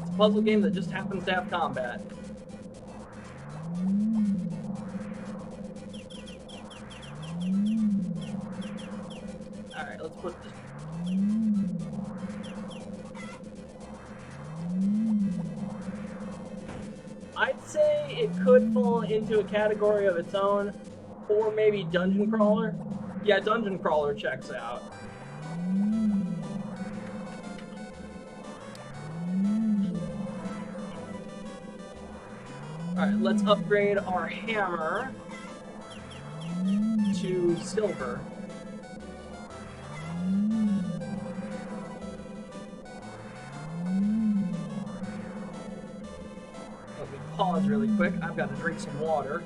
It's a puzzle game that just happens to have combat. Alright, let's put this. I'd say it could fall into a category of its own, or maybe Dungeon Crawler. Yeah, Dungeon Crawler checks out. Alright, let's upgrade our hammer to silver. Let me pause really quick. I've got to drink some water.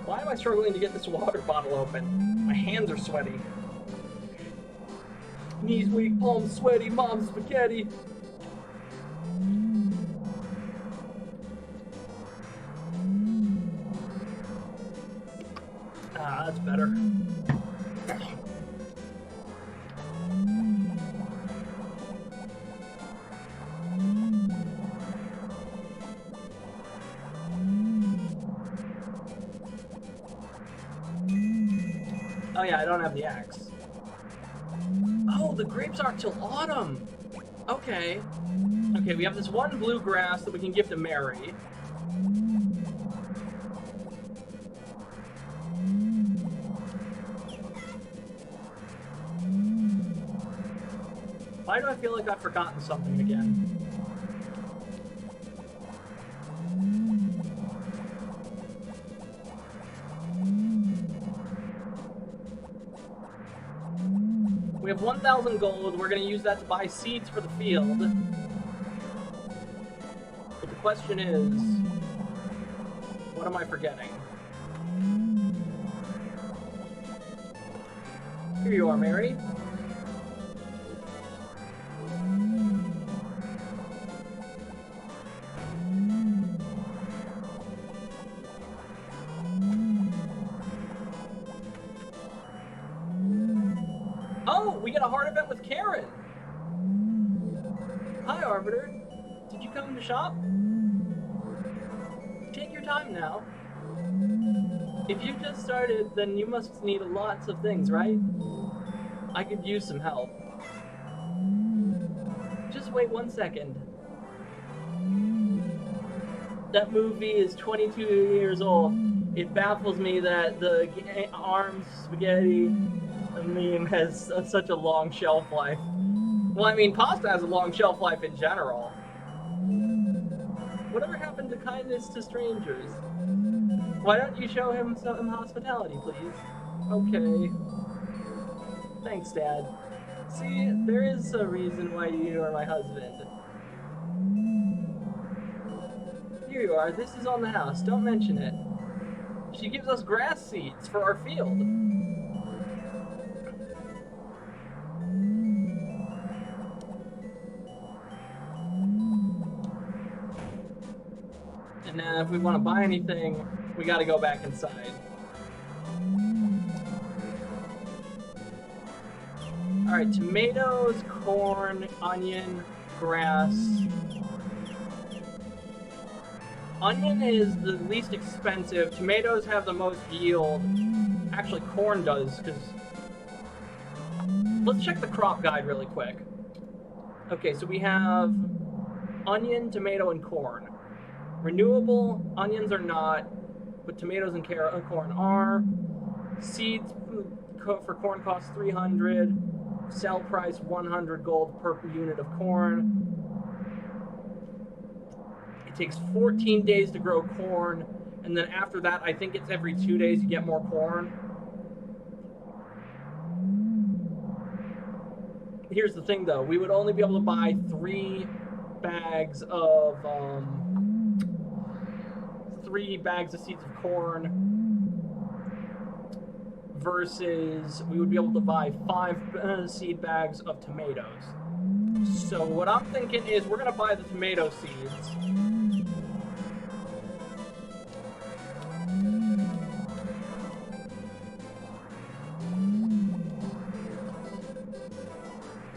Why am I struggling to get this water bottle open? My hands are sweaty. Knees weak, palms sweaty, mom's spaghetti. Ah, that's better. Oh yeah, I don't have the axe. Oh, the grapes aren't till autumn. Okay. Okay, we have this one bluegrass that we can give to Mary. Why do I feel like I've forgotten something again? We have 1,000 gold. We're going to use that to buy seeds for the field. But the question is, what am I forgetting? Here you are, Mary. Oh, we get a hard event with Karen. Hi, Arbiter. Did you come to shop? Take your time now. If you just started, then you must need lots of things, right? I could use some help. Just wait 1 second. That movie is 22 years old. It baffles me that the arms spaghetti meme has such a long shelf life. Well, I mean, pasta has a long shelf life in general. Whatever happened to kindness to strangers? Why don't you show him some hospitality, please? Okay. Thanks, Dad. See, there is a reason why you are my husband. Here you are. This is on the house. Don't mention it. She gives us grass seeds for our field. And then if we want to buy anything, we got to go back inside. Alright, tomatoes, corn, onion, grass. Onion is the least expensive. Tomatoes have the most yield. Actually, corn does, because... Let's check the crop guide really quick. Okay, so we have onion, tomato, and corn. Renewable, onions are not, but tomatoes and corn are. Seeds for corn cost 300. Sell price 100 gold per unit of corn. It takes 14 days to grow corn, and then after that, I think it's every 2 days you get more corn. here's the thing, though. We would only be able to buy 3 bags of, 3 bags of seeds of corn versus we would be able to buy 5 seed bags of tomatoes. So what I'm thinking is we're going to buy the tomato seeds.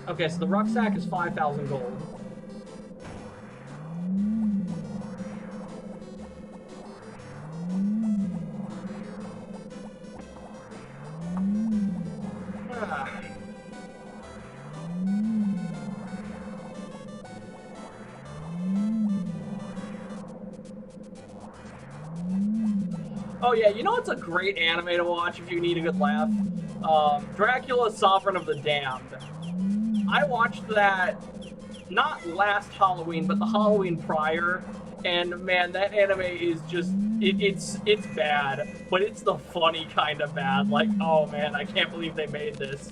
Okay, so the rucksack is 5,000 gold. Oh yeah, you know what's a great anime to watch if you need a good laugh? Dracula, Sovereign of the Damned. I watched that, not last Halloween, but the Halloween prior, and man, that anime is just, it's bad, but it's the funny kind of bad. Like, oh man, I can't believe they made this.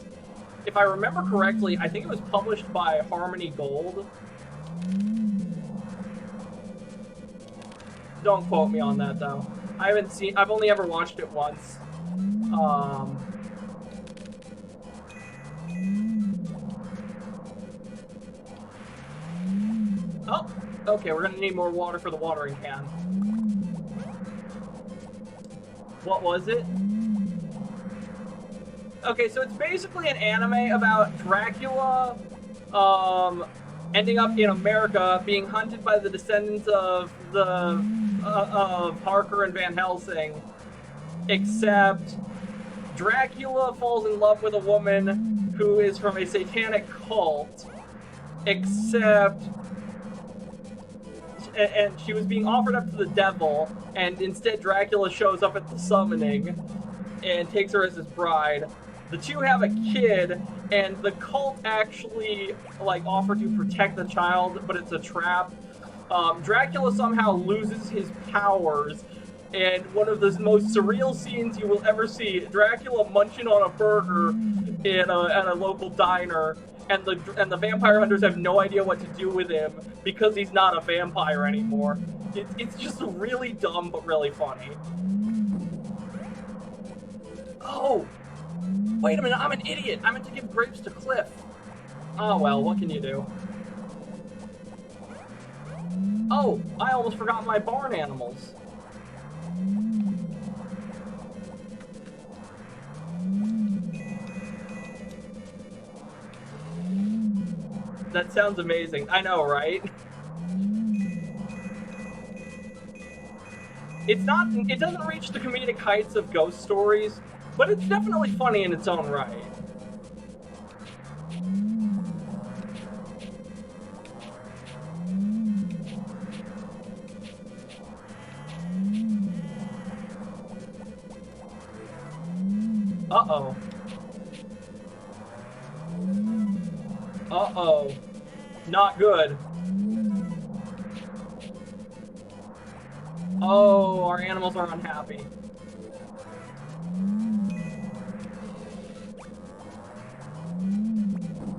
If I remember correctly, I think it was published by Harmony Gold. Don't quote me on that though. I've only ever watched it once. Oh, okay, we're gonna need more water for the watering can. What was it? Okay, so it's basically an anime about Dracula, ending up in America, being hunted by the descendants of of Harker and Van Helsing, except Dracula falls in love with a woman who is from a satanic cult, except, and she was being offered up to the devil, and instead Dracula shows up at the summoning and takes her as his bride. The two have a kid, and the cult actually, like, offered to protect the child, but it's a trap. Dracula somehow loses his powers, and one of the most surreal scenes you will ever see, Dracula munching on a burger at a local diner, and the vampire hunters have no idea what to do with him because he's not a vampire anymore. It's just really dumb, but really funny. Oh! Wait a minute, I'm an idiot! I meant to give grapes to Cliff. Oh well, what can you do? Oh, I almost forgot my barn animals. That sounds amazing. I know, right? It doesn't reach the comedic heights of Ghost Stories, but it's definitely funny in its own right. Uh-oh. Uh-oh. Not good. Oh, our animals are unhappy.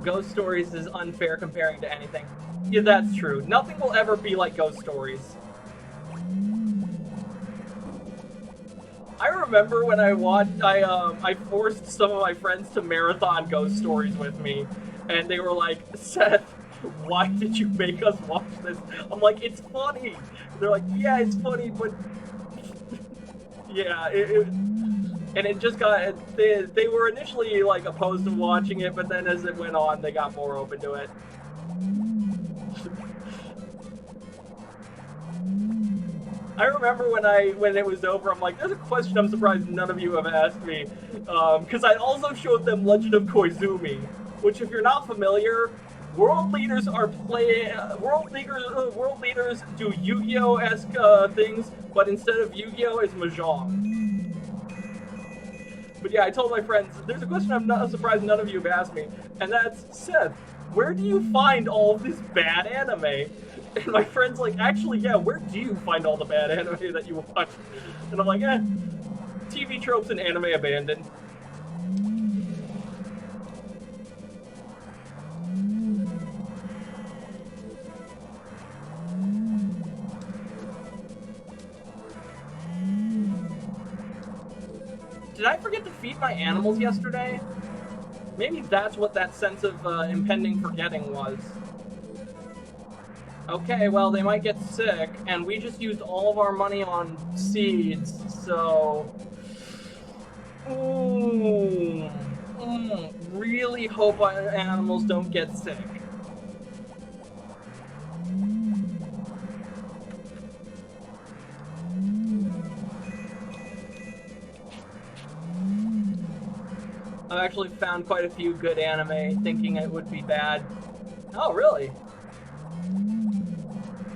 Ghost Stories is unfair comparing to anything. Yeah, that's true. Nothing will ever be like Ghost Stories. I remember when I watched, I forced some of my friends to marathon Ghost Stories with me, and they were like, Seth, why did you make us watch this? I'm like, it's funny. They're like, yeah, it's funny, but yeah, and it just got, they were initially like opposed to watching it, but then as it went on, they got more open to it. I remember when it was over, I'm like, there's a question I'm surprised none of you have asked me, because I also showed them Legend of Koizumi, which, if you're not familiar, world leaders are world leaders do Yu-Gi-Oh-esque things, but instead of Yu-Gi-Oh, it's Mahjong. But yeah, I told my friends, there's a question I'm not surprised none of you have asked me, and that's, Seth, where do you find all of this bad anime? And my friend's like, actually, yeah, where do you find all the bad anime that you watch? And I'm like, TV tropes and anime abandoned. Did I forget to feed my animals yesterday? Maybe that's what that sense of impending forgetting was. Okay, well, they might get sick, and we just used all of our money on seeds, so... Ooh. Really hope our animals don't get sick. I've actually found quite a few good anime thinking it would be bad. Oh, really?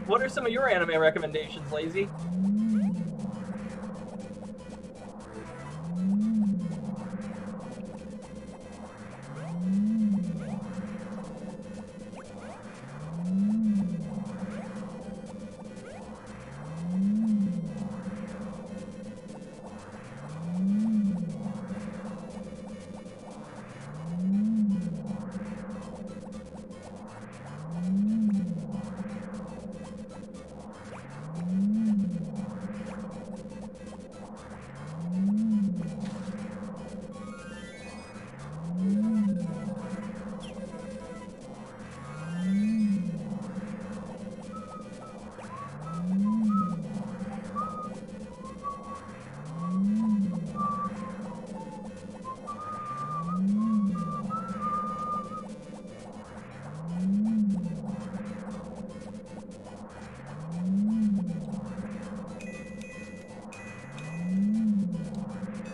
What are some of your anime recommendations, Lazy?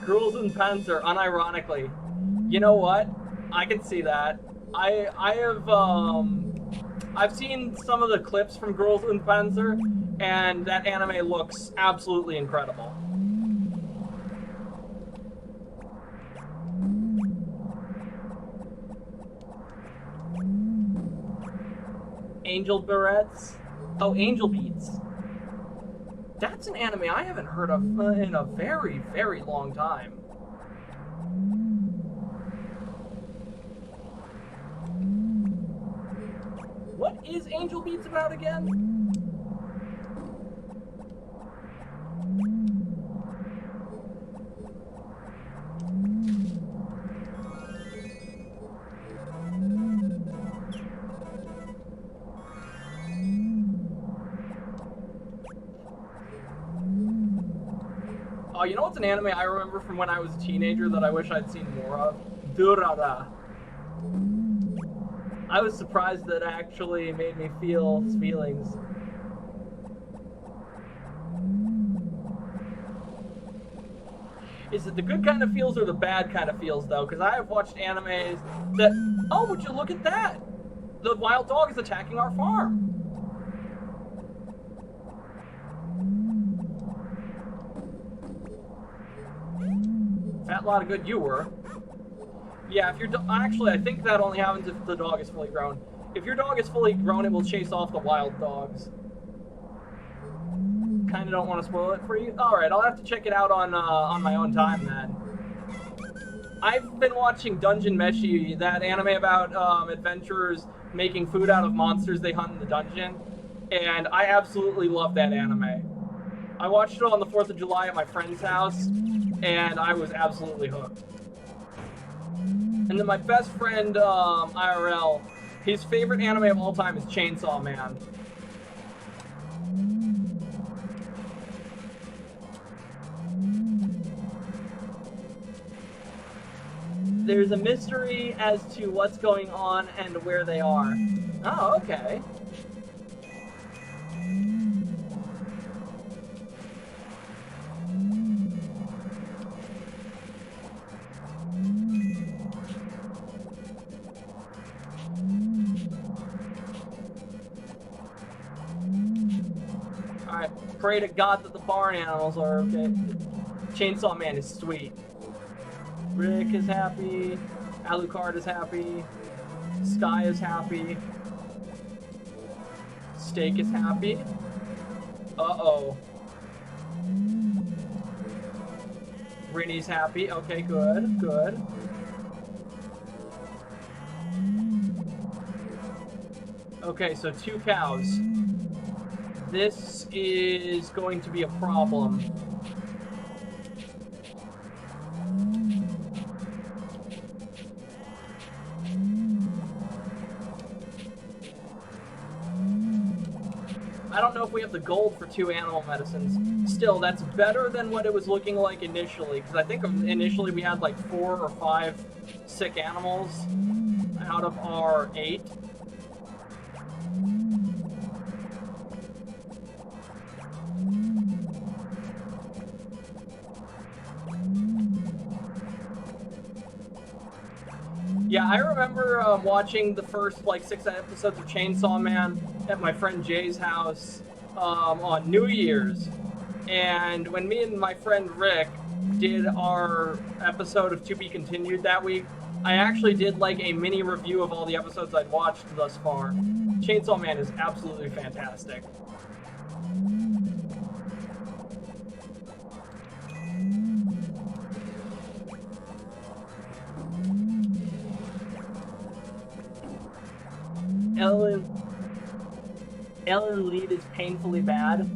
Girls in Panzer, unironically. You know what? I can see that. I've seen some of the clips from Girls in Panzer, and that anime looks absolutely incredible. Angel Barrettes? Oh, Angel Beats. That's an anime I haven't heard of in a very, very long time. What is Angel Beats about again? Oh, you know what's an anime I remember from when I was a teenager that I wish I'd seen more of? Durara. I was surprised that it actually made me feel feelings. Is it the good kind of feels or the bad kind of feels, though? Because I have watched animes that... Oh, would you look at that? The wild dog is attacking our farm. Fat lot of good you were. Yeah, if your actually, I think that only happens if the dog is fully grown. If your dog is fully grown, it will chase off the wild dogs. Kind of don't want to spoil it for you. All right, I'll have to check it out on my own time then. I've been watching Dungeon Meshi, that anime about adventurers making food out of monsters they hunt in the dungeon, and I absolutely love that anime. I watched it on the 4th of July at my friend's house, and I was absolutely hooked. And then my best friend, IRL, his favorite anime of all time is Chainsaw Man. There's a mystery as to what's going on and where they are. Oh, okay. Alright, pray to God that the barn animals are okay. Chainsaw Man is sweet. Rick is happy. Alucard is happy. Sky is happy. Steak is happy. Uh-oh. Rinny's happy. Okay, good, good. Okay, so 2 cows. This is going to be a problem. if we have the gold for 2 animal medicines. Still, that's better than what it was looking like initially, because I think initially we had like 4 or 5 sick animals out of our 8. Yeah, I remember watching the first like 6 episodes of Chainsaw Man at my friend Jay's house on New Year's. And when me and my friend Rick did our episode of To Be Continued that week, I actually did like a mini review of all the episodes I'd watched thus far. Chainsaw Man is absolutely fantastic. Ellen Lead is painfully bad.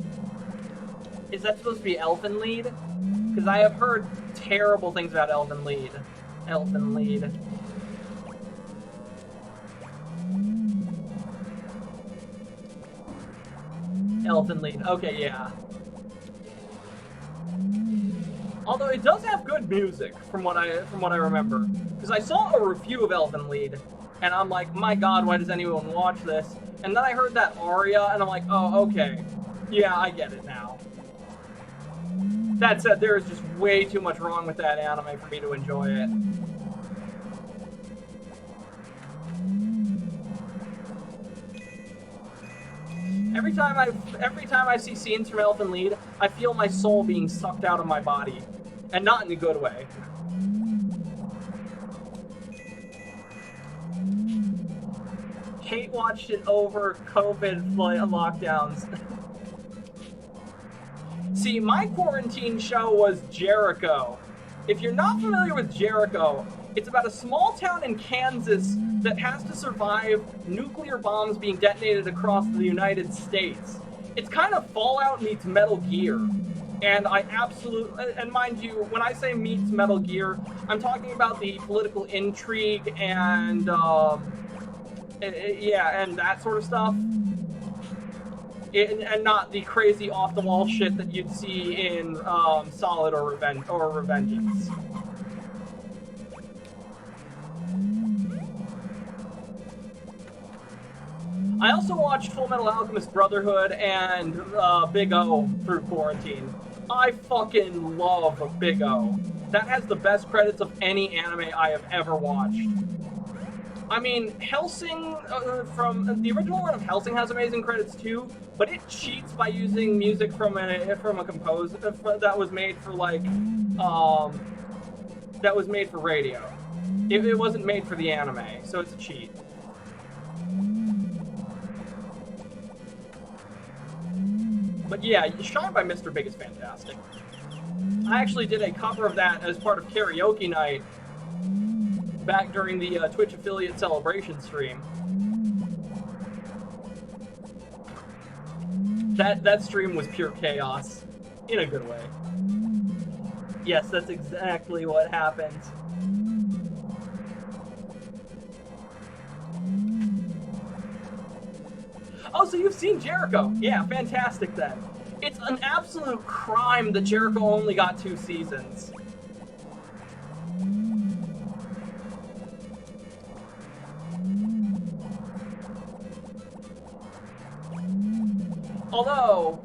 Is that supposed to be Elfen Lied? Because I have heard terrible things about Elfen Lied. Elfen Lied. Elfen Lied. Okay, yeah. Although it does have good music, from what I remember. Because I saw a review of Elfen Lied, and I'm like, my god, why does anyone watch this? And then I heard that aria, and I'm like, oh, okay. Yeah, I get it now. That said, there is just way too much wrong with that anime for me to enjoy it. Every time I see scenes from Elfen Lied, I feel my soul being sucked out of my body. And not in a good way. Kate watched it over COVID lockdowns. See, my quarantine show was Jericho. If you're not familiar with Jericho, it's about a small town in Kansas that has to survive nuclear bombs being detonated across the United States. It's kind of Fallout meets Metal Gear. And I absolutely, and mind you, when I say meets Metal Gear, I'm talking about the political intrigue and, yeah, and that sort of stuff. And not the crazy off-the-wall shit that you'd see in Solid or Revengeance. I also watched Full Metal Alchemist Brotherhood and Big O through quarantine. I fucking love Big O. That has the best credits of any anime I have ever watched. I mean, Hellsing, from the original one of Hellsing has amazing credits too, but it cheats by using music from a composer that was made for like, that was made for radio. It wasn't made for the anime, so it's a cheat. But yeah, Shine by Mr. Big is fantastic. I actually did a cover of that as part of Karaoke Night back during the Twitch affiliate celebration stream. That stream was pure chaos, in a good way. Yes, that's exactly what happened. Oh, so you've seen Jericho. Yeah, fantastic then. It's an absolute crime that Jericho only got 2 seasons. Although,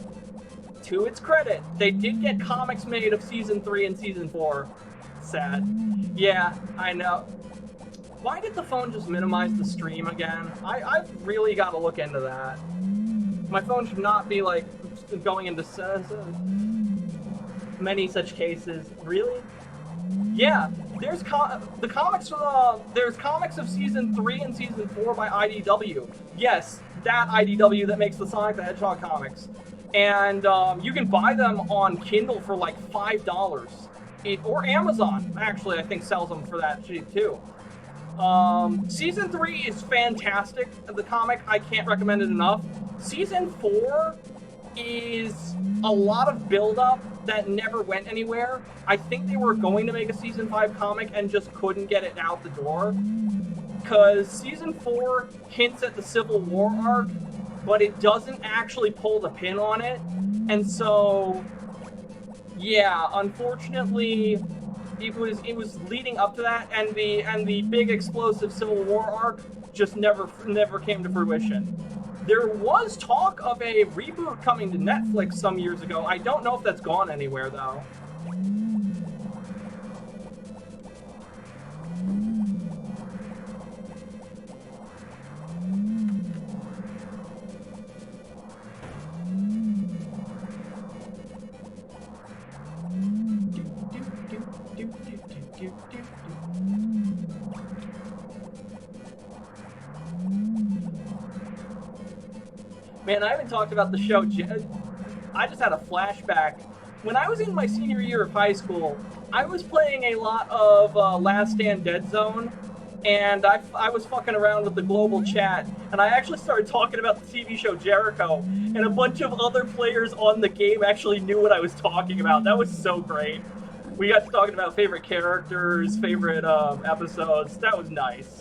to its credit, they did get comics made of Season 3 and Season 4. Sad. Yeah, I know. Why did the phone just minimize the stream again? I've really got to look into that. My phone should not be, like, going into many such cases. Really? Yeah, there's comics of Season 3 and Season 4 by IDW. Yes, that IDW that makes the Sonic the Hedgehog comics. And you can buy them on Kindle for like $5. Or Amazon, actually, I think sells them for that shit too. Season 3 is fantastic. The comic, I can't recommend it enough. Season 4 is a lot of build-up that never went anywhere. I think they were going to make a Season 5 comic and just couldn't get it out the door. Because Season 4 hints at the Civil War arc, but it doesn't actually pull the pin on it. And so, yeah, unfortunately, it was leading up to that, and the big explosive Civil War arc just never came to fruition. There was talk of a reboot coming to Netflix some years ago. I don't know if that's gone anywhere, though. Man, I haven't talked about the show. I just had a flashback. When I was in my senior year of high school, I was playing a lot of Last Stand Dead Zone, and I was fucking around with the global chat, and I actually started talking about the TV show Jericho, and a bunch of other players on the game actually knew what I was talking about. That was so great. We got to talking about favorite characters, favorite episodes. That was nice.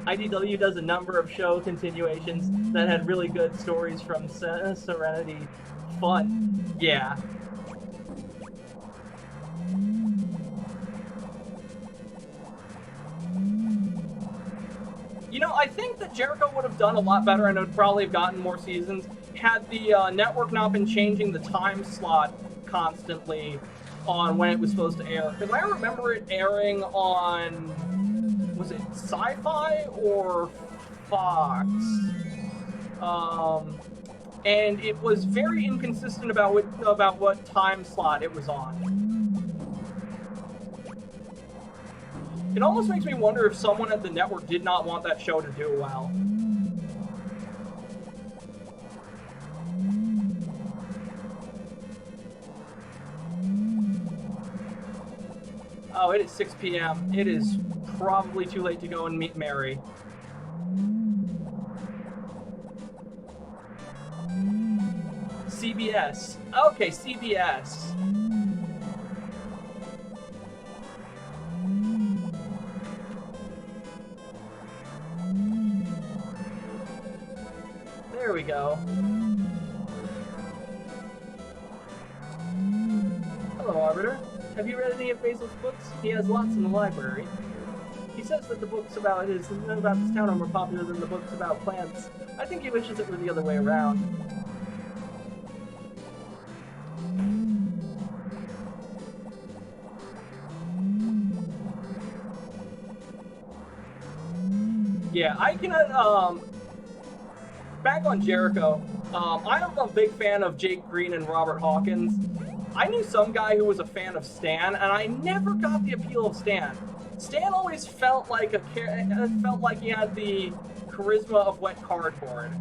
IDW does a number of show continuations that had really good stories from Serenity. Fun. Yeah. You know, I think that Jericho would have done a lot better and would probably have gotten more seasons had the network not been changing the time slot constantly on when it was supposed to air. Because I remember it airing on... was it Sci-Fi or Fox? And it was very inconsistent about what time slot it was on. It almost makes me wonder if someone at the network did not want that show to do well. Oh, it is 6 p.m. It is probably too late to go and meet Mary. CBS. Okay, CBS. There we go. Hello, Arbiter. Have you read any of Basil's books? He has lots in the library. He says that the books about his town are more popular than the books about plants. I think he wishes it were the other way around. Yeah, I cannot, back on Jericho, I'm a big fan of Jake Green and Robert Hawkins. I knew some guy who was a fan of Stan, and I never got the appeal of Stan. Stan always felt like he had the charisma of wet cardboard.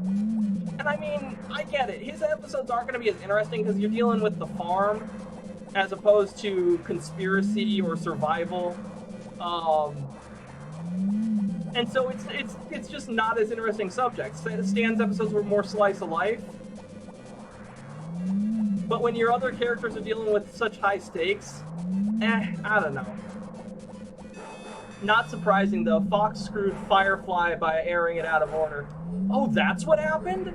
And I mean, I get it. His episodes aren't going to be as interesting because you're dealing with the farm as opposed to conspiracy or survival. And so it's just not as interesting subjects. Stan's episodes were more slice of life. But when your other characters are dealing with such high stakes, I don't know. Not surprising though, Fox screwed Firefly by airing it out of order. Oh, that's what happened?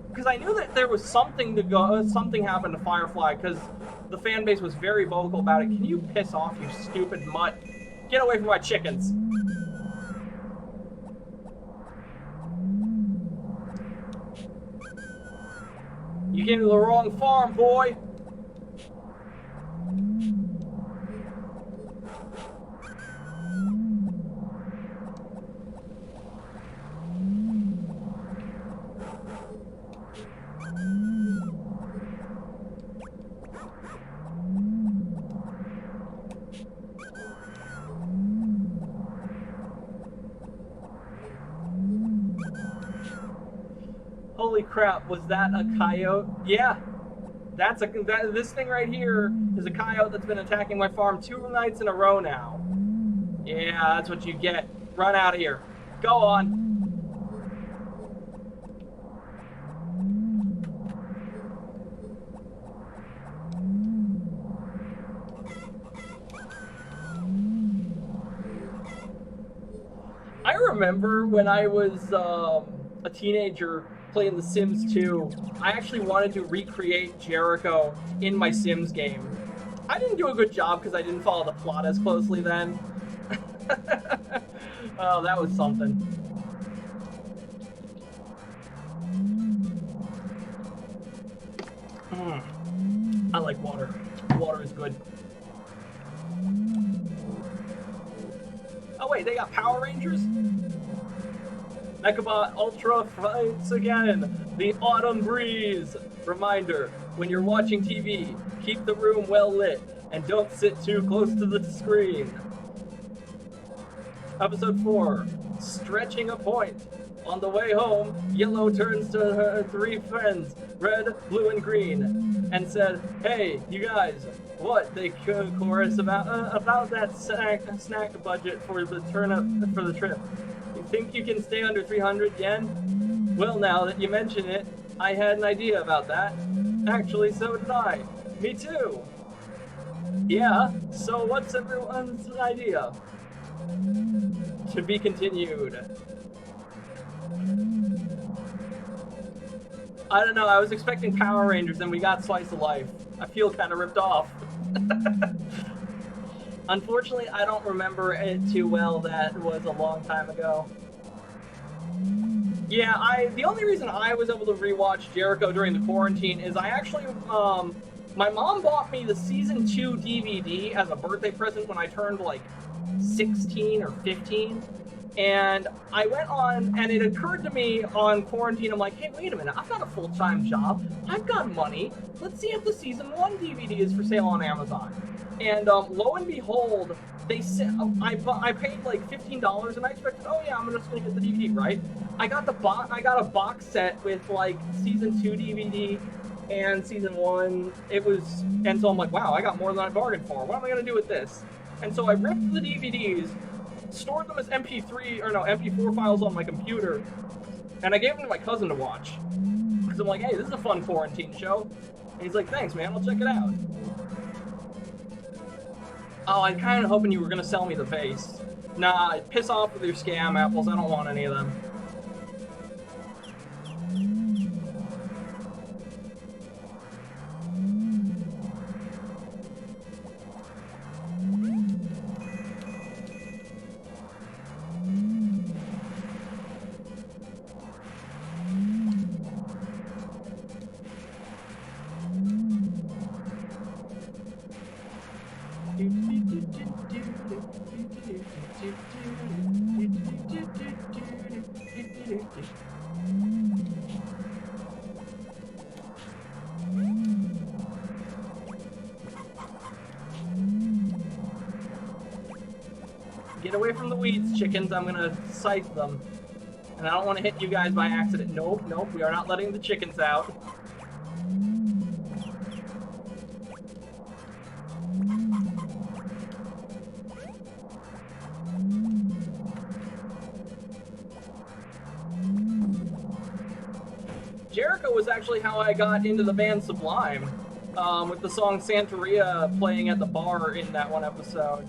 Because I knew that there was something happened to Firefly because the fan base was very vocal about it. Can you piss off, you stupid mutt? Get away from my chickens. You came to the wrong farm, boy. Holy crap, was that a coyote? Yeah. This thing right here is a coyote that's been attacking my farm 2 nights in a row now. Yeah, that's what you get. Run out of here. Go on. I remember when I was a teenager playing The Sims 2, I actually wanted to recreate Jericho in my Sims game. I didn't do a good job because I didn't follow the plot as closely then. Oh, that was something. I like water. Water is good. Oh wait, they got Power Rangers? Mechabot Ultra fights again. The autumn breeze. Reminder, when you're watching TV, keep the room well lit and don't sit too close to the screen. Episode 4, stretching a point. On the way home, Yellow turns to her 3 friends, Red, Blue, and Green, and said, "Hey, you guys, what?" They chorus about that snack budget for the trip. You think you can stay under 300 yen? Well, now that you mention it, I had an idea about that. Actually, so did I. Me too. Yeah, so what's everyone's idea? To be continued. I don't know, I was expecting Power Rangers and we got Slice of Life. I feel kind of ripped off. Unfortunately, I don't remember it too well. That was a long time ago. Yeah, the only reason I was able to rewatch Jericho during the quarantine is I actually, my mom bought me the season 2 DVD as a birthday present when I turned like 16 or 15. And I went on, and it occurred to me on quarantine, I'm like, hey, wait a minute, I've got a full-time job, I've got money, let's see if the season 1 DVD is for sale on Amazon. And lo and behold, they said, I paid like $15, and I expected, oh yeah, I'm just gonna get the DVD, right? I got a box set with like season 2 DVD and season 1. And so I'm like, wow, I got more than I bargained for. What am I gonna do with this? And so I ripped the DVDs, stored them as MP4 files on my computer, and I gave them to my cousin to watch. Because I'm like, hey, this is a fun quarantine show. And he's like, thanks, man, I'll check it out. Oh, I'm kind of hoping you were going to sell me the vase. Nah, piss off with your scam apples, I don't want any of them. Get away from the weeds, chickens. I'm gonna scythe them. And I don't want to hit you guys by accident. Nope, nope, we are not letting the chickens out. Jericho was actually how I got into the band Sublime, with the song Santeria playing at the bar in that one episode.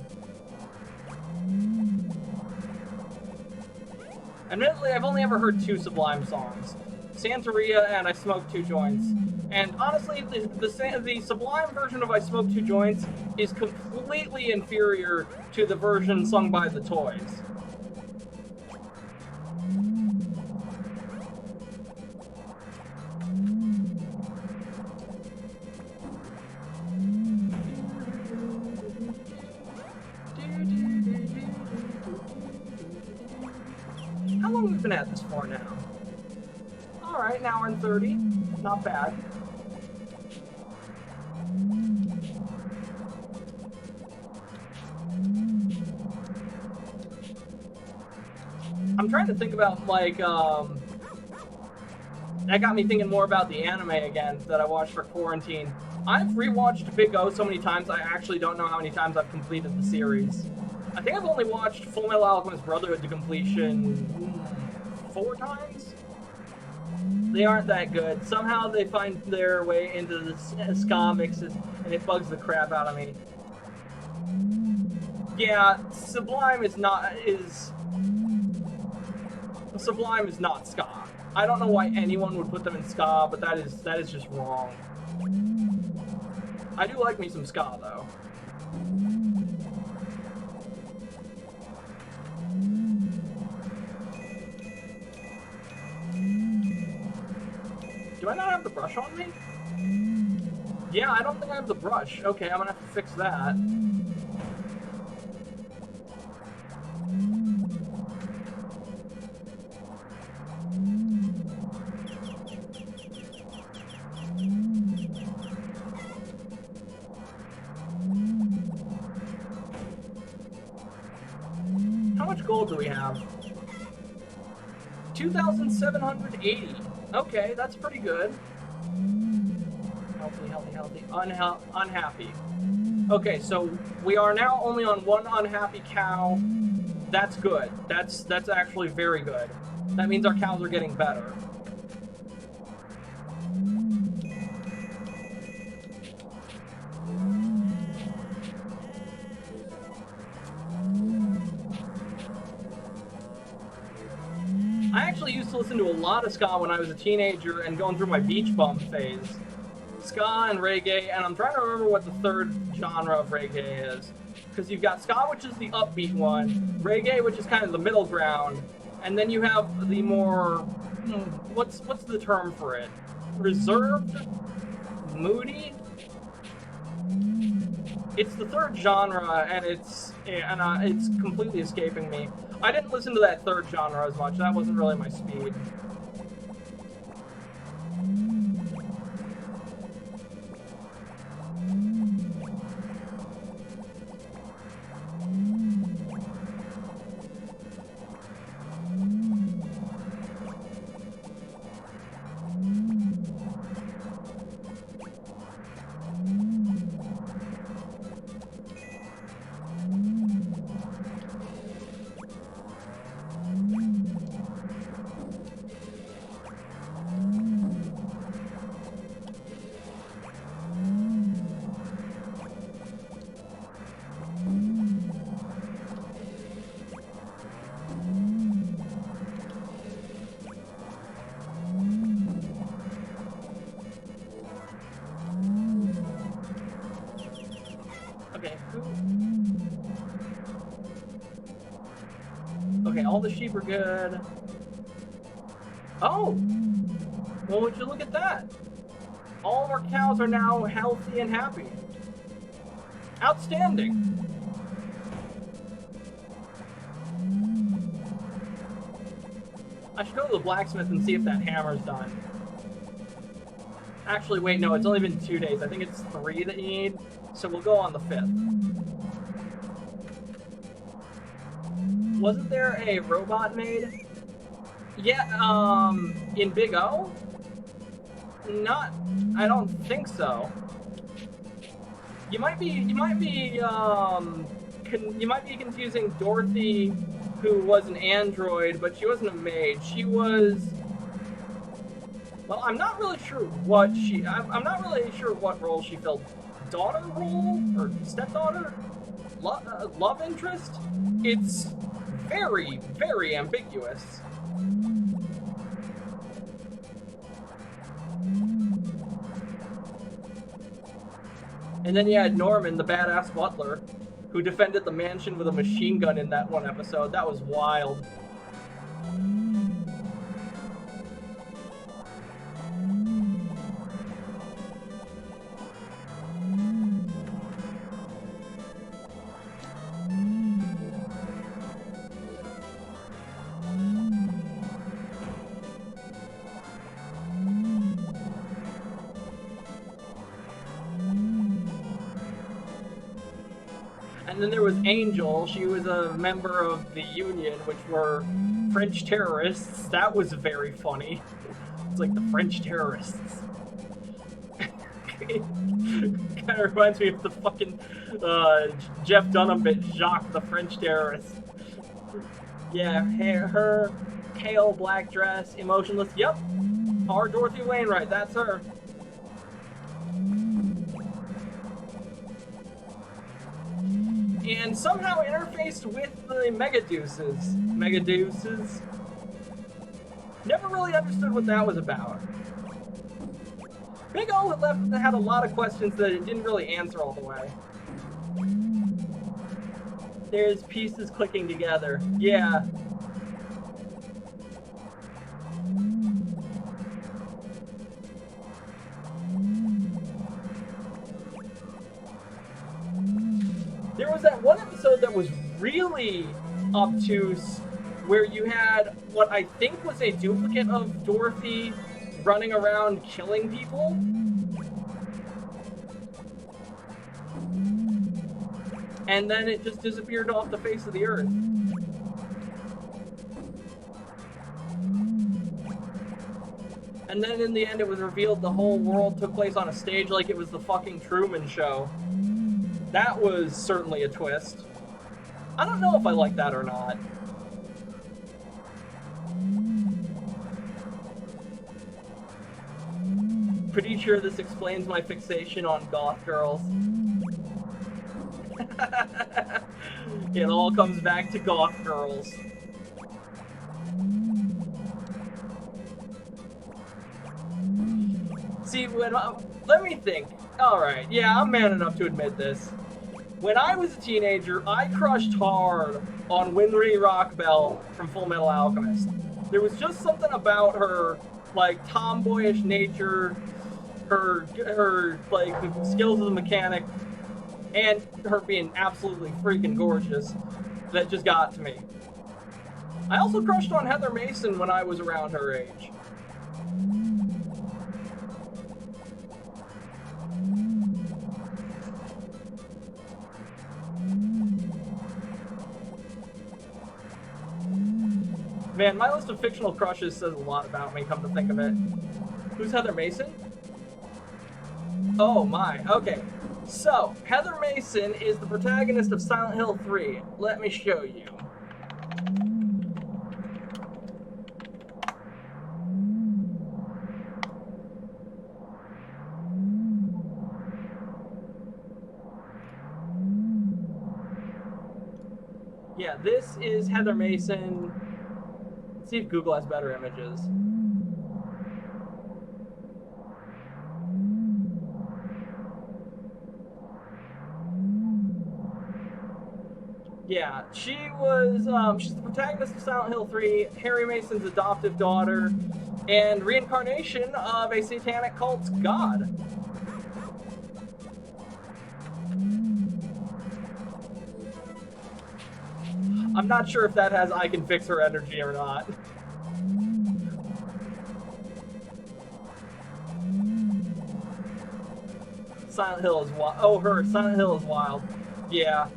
Admittedly, I've only ever heard 2 Sublime songs, Santeria and I Smoked 2 Joints. And honestly, the Sublime version of I Smoked 2 Joints is completely inferior to the version sung by the Toys. How long have we been at this for now? Alright, an hour and 30. Not bad. I'm trying to think about, like, that got me thinking more about the anime again that I watched for quarantine. I've rewatched Big O so many times, I actually don't know how many times I've completed the series. I think I've only watched Full Metal Alchemist Brotherhood to completion 4 times? They aren't that good. Somehow they find their way into the ska mixes, and it bugs the crap out of me. Yeah, Sublime is not ska. I don't know why anyone would put them in ska, but that is just wrong. I do like me some ska, though. Do I not have the brush on me? Yeah, I don't think I have the brush. Okay, I'm gonna have to fix that. How much gold do we have? 2,780. Okay, that's pretty good. Healthy, healthy, healthy. Unhappy. Okay, so we are now only on one unhappy cow. That's good. That's actually very good. That means our cows are getting better. I actually used to listen to a lot of ska when I was a teenager and going through my beach bum phase. Ska and reggae, and I'm trying to remember what the third genre of reggae is. Because you've got ska, which is the upbeat one, reggae, which is kind of the middle ground, and then you have the more, what's the term for it? Reserved? Moody? It's the third genre, and it's completely escaping me. I didn't listen to that third genre as much. That wasn't really my speed. Okay, all the sheep are good. Oh! Well, would you look at that? All of our cows are now healthy and happy. Outstanding! I should go to the blacksmith and see if that hammer's done. Actually, wait, no, it's only been 2 days. I think it's 3 that you need, so we'll go on the 5th. Wasn't there a robot made? Yeah, in Big O? Not, I don't think so. You might be confusing Dorothy, who was an android, but she wasn't a maid. She was, well, I'm not really sure what I'm not really sure what role she filled. Daughter role? Or stepdaughter? Love interest? It's very, very ambiguous. And then you had Norman, the badass butler, who defended the mansion with a machine gun in that one episode. That was wild. And then there was Angel. She was a member of the Union, which were French terrorists. That was very funny. It's like the French terrorists. Kind of reminds me of the fucking Jeff Dunham bit, Jacques the French terrorist. Yeah, her pale black dress, emotionless. Yep, our Dorothy Wainwright. That's her. And somehow interfaced with the Megadeuces. Never really understood what that was about. Big O had a lot of questions that it didn't really answer all the way. There's pieces clicking together. Yeah. There was that one episode that was really obtuse where you had what I think was a duplicate of Dorothy running around killing people. And then it just disappeared off the face of the earth. And then in the end it was revealed the whole world took place on a stage like it was the fucking Truman Show. That was certainly a twist. I don't know if I like that or not. Pretty sure this explains my fixation on goth girls. It all comes back to goth girls. See, let me think. Alright, yeah, I'm man enough to admit this. When I was a teenager, I crushed hard on Winry Rockbell from Full Metal Alchemist. There was just something about her, like, tomboyish nature, her like, skills as a mechanic, and her being absolutely freaking gorgeous that just got to me. I also crushed on Heather Mason when I was around her age. Man, my list of fictional crushes says a lot about me, come to think of it. Who's Heather Mason? Oh my, okay. So, Heather Mason is the protagonist of Silent Hill 3. Let me show you. Yeah, this is Heather Mason. Let's see if Google has better images. Yeah, she was, she's the protagonist of Silent Hill 3, Harry Mason's adoptive daughter, and reincarnation of a satanic cult's god. I'm not sure if that has I can fix her energy or not. Silent Hill is wild. Oh, her. Silent Hill is wild. Yeah.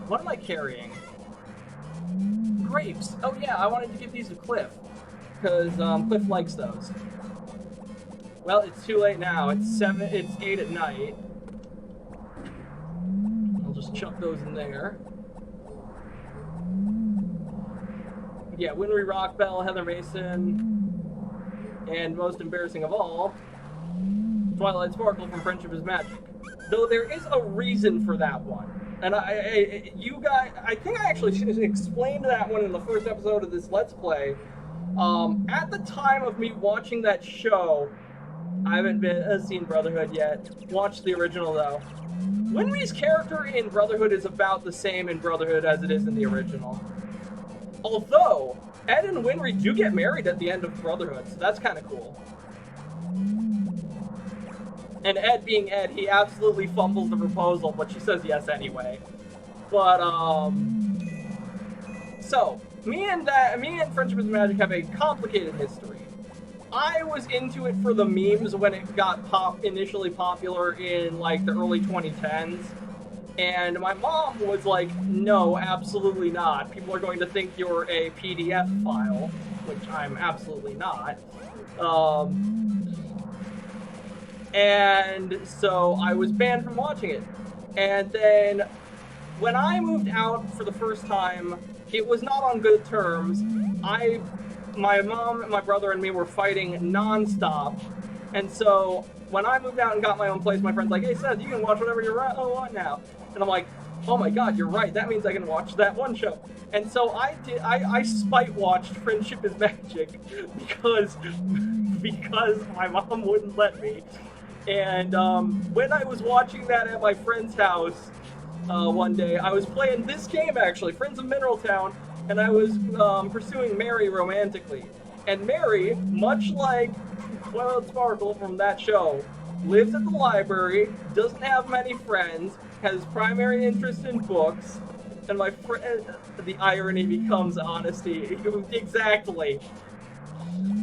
What am I carrying? Grapes. Oh yeah, I wanted to give these to Cliff. Because Cliff likes those. Well, it's too late now. It's 8 at night. I'll just chuck those in there. Yeah, Winry Rockbell, Heather Mason, and most embarrassing of all, Twilight Sparkle from Friendship is Magic. Though there is a reason for that one. And you guys, I think I actually explained that one in the first episode of this Let's Play. At the time of me watching that show, I haven't seen Brotherhood yet. Watched the original though. Winry's character in Brotherhood is about the same in Brotherhood as it is in the original. Although, Ed and Winry do get married at the end of Brotherhood, so that's kind of cool. And Ed being Ed, he absolutely fumbles the proposal, but she says yes anyway. But, so, me and Friendship is Magic have a complicated history. I was into it for the memes when it got initially popular in, like, the early 2010s. And my mom was like, no, absolutely not. People are going to think you're a PDF file, which I'm absolutely not. And so I was banned from watching it. And then when I moved out for the first time, it was not on good terms. My mom, my brother, and me were fighting non-stop. And so when I moved out and got my own place, my friend's like, hey, Seth, you can watch whatever you want now. And I'm like, Oh my god, you're right. That means I can watch that one show. And so I spite watched Friendship is Magic because my mom wouldn't let me. And when I was watching that at my friend's house one day, I was playing this game actually, Friends of Mineral Town, and I was pursuing Mary romantically. And Mary, much like Twilight Sparkle from that show, lives at the library, doesn't have many friends, has primary interest in books, and the irony becomes honesty. Exactly.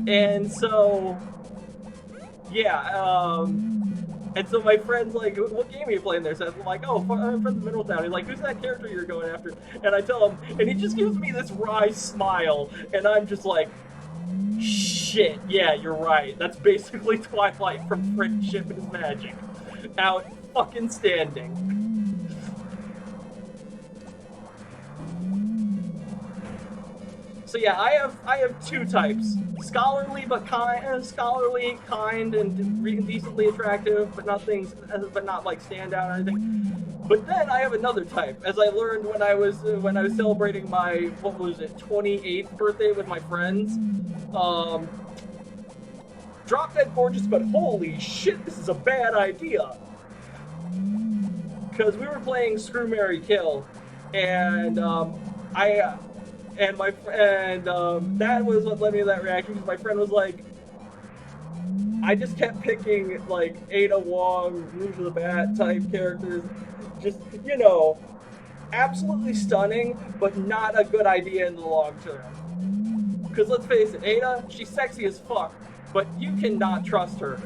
And so, yeah, and so my friend's like, what game are you playing there, Seth? I'm like, oh, I'm Friends of Mineral Town. He's like, who's that character you're going after? And I tell him, and he just gives me this wry smile, and I'm just like, shit, yeah, you're right. That's basically Twilight from Friendship is Magic. Out fucking standing. So yeah, I have two types: scholarly but kind, and decently attractive, but not like stand out or anything. But then I have another type, as I learned when I was celebrating my 28th birthday with my friends. Drop dead gorgeous, but holy shit, this is a bad idea. Because we were playing Screw, Marry, Kill, and that was what led me to that reaction. Because my friend was like, I just kept picking like Ada Wong, Rouge of the Bat type characters, just absolutely stunning, but not a good idea in the long term. Because let's face it, Ada, she's sexy as fuck, but you cannot trust her.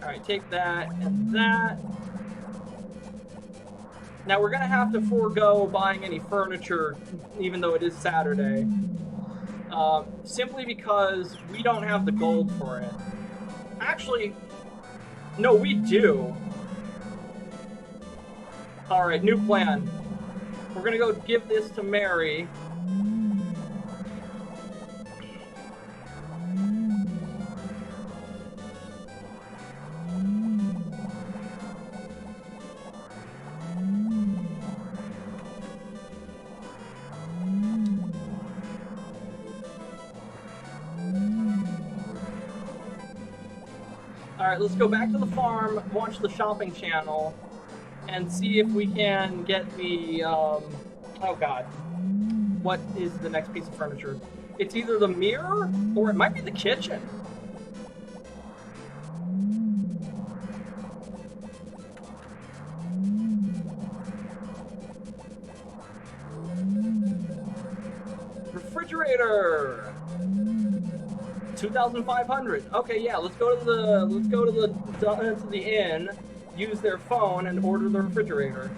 Alright, take that and that. Now we're gonna have to forego buying any furniture, even though it is Saturday. Simply because we don't have the gold for it. Actually, no, we do. Alright, new plan. We're gonna go give this to Mary. Alright, let's go back to the farm, watch the shopping channel, and see if we can get the, oh god. What is the next piece of furniture? It's either the mirror, or it might be the kitchen. Refrigerator! 2,500. Okay, yeah, let's go to the inn, use their phone, and order the refrigerator.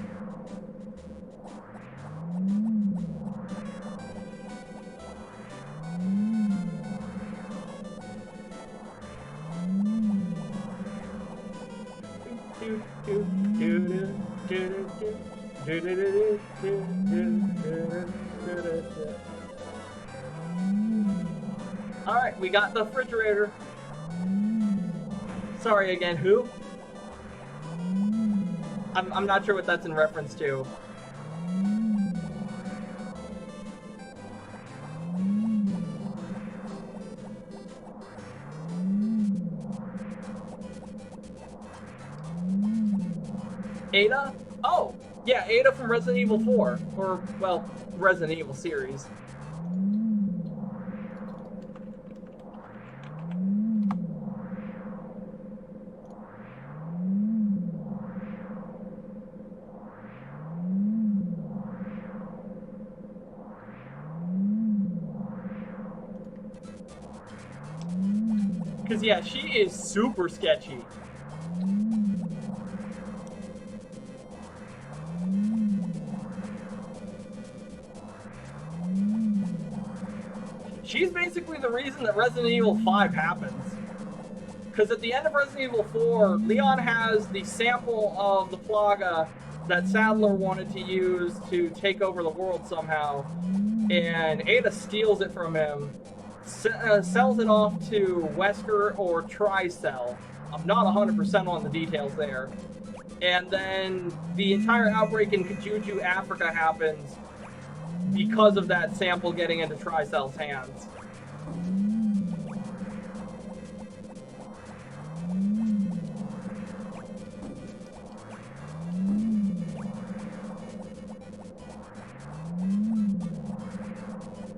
Alright, we got the refrigerator. Sorry again, who? I'm not sure what that's in reference to. Ada? Oh, yeah, Ada from Resident Evil 4. Or, well, Resident Evil series. Because, yeah, she is super sketchy. She's basically the reason that Resident Evil 5 happens. Because at the end of Resident Evil 4, Leon has the sample of the Plaga that Sadler wanted to use to take over the world somehow, and Ada steals it from him, sells it off to Wesker or Tricell. I'm not 100% on the details there. And then the entire outbreak in Kajuju, Africa happens because of that sample getting into Tricell's hands.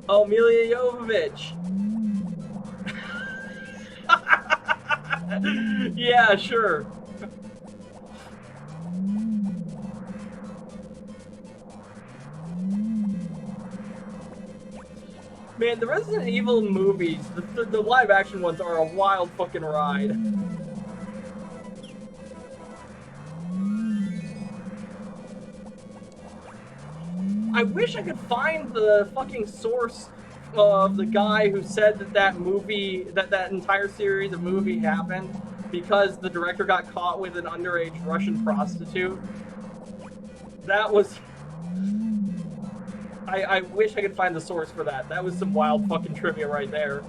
Oh, Milla Jovovich. Yeah, sure. Man, the Resident Evil movies, the live action ones, are a wild fucking ride. I wish I could find the fucking source of the guy who said that movie, that entire series of movie happened because the director got caught with an underage Russian prostitute. That was... I wish I could find the source for that. That was some wild fucking trivia right there.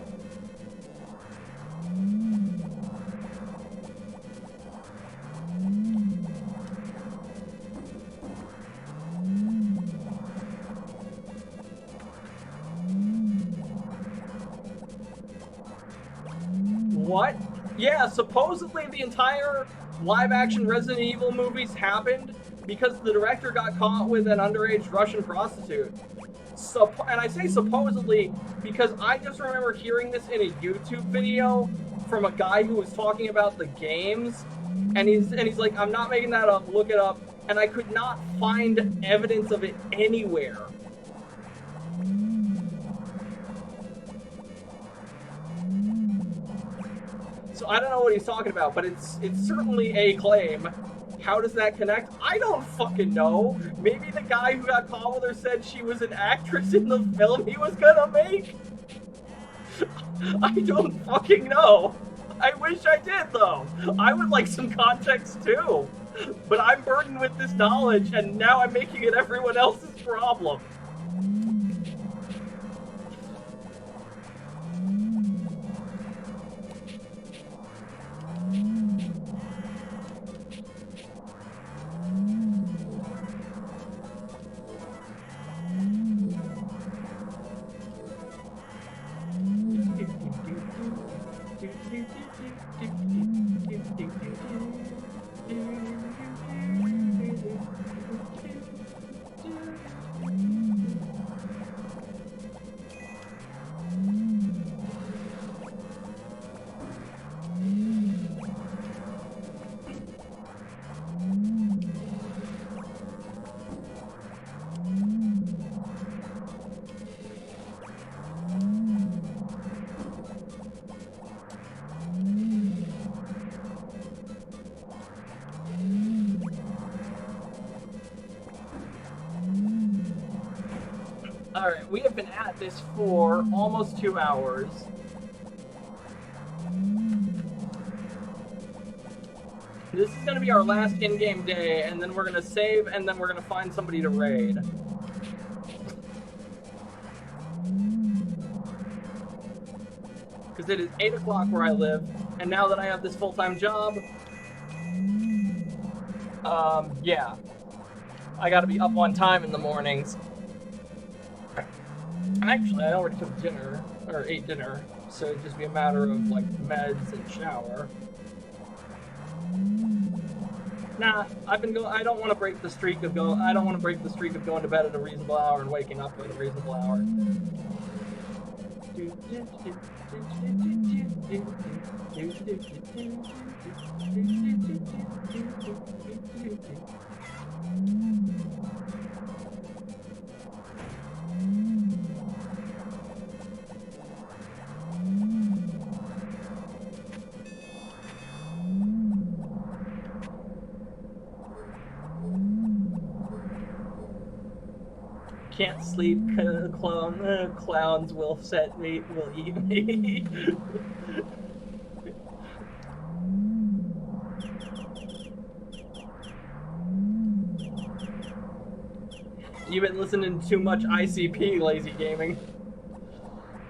What? Yeah, supposedly the entire live-action Resident Evil movies happened because the director got caught with an underage Russian prostitute. And I say supposedly because I just remember hearing this in a YouTube video from a guy who was talking about the games, and he's like, I'm not making that up, look it up, and I could not find evidence of it anywhere. So I don't know what he's talking about, but it's certainly a claim. How does that connect? I don't fucking know. Maybe the guy who got caught with her said she was an actress in the film he was gonna make? I don't fucking know. I wish I did, though. I would like some context, too. But I'm burdened with this knowledge, and now I'm making it everyone else's problem. Alright, we have been at this for almost 2 hours. This is going to be our last in-game day, and then we're going to save, and then we're going to find somebody to raid. Because it is 8 o'clock where I live, and now that I have this full-time job, yeah. I gotta be up on time in the mornings. Actually, I already took dinner, or ate dinner, so it'd just be a matter of, like, meds and shower. Nah, I don't want to break the streak of going to bed at a reasonable hour and waking up at a reasonable hour. Can't sleep, clowns will eat me. You've been listening to too much ICP, Lazy Gaming.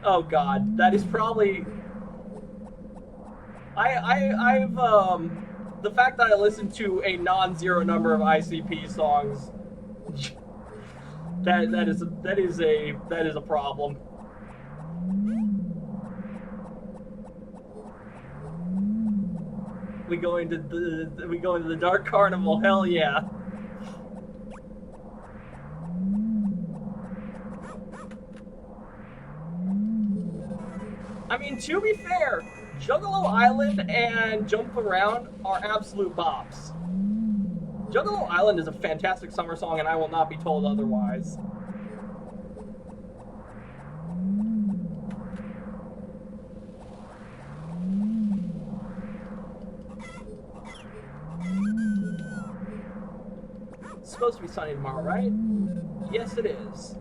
Oh god, that is probably... I've the fact that I listen to a non-zero number of ICP songs, that is a problem. We go into the Dark Carnival, hell yeah. I mean, to be fair, Juggalo Island and Jump Around are absolute bops. Juggalo Island is a fantastic summer song, and I will not be told otherwise. It's supposed to be sunny tomorrow, right? Yes, it is.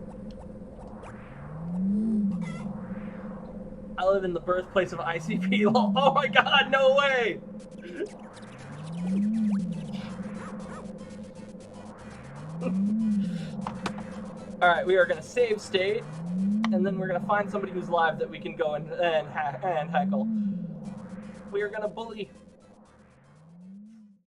I live in the birthplace of ICP. Oh my god, no way! Alright, we are going to save state, and then we're going to find somebody who's live that we can go and heckle. We are going to bully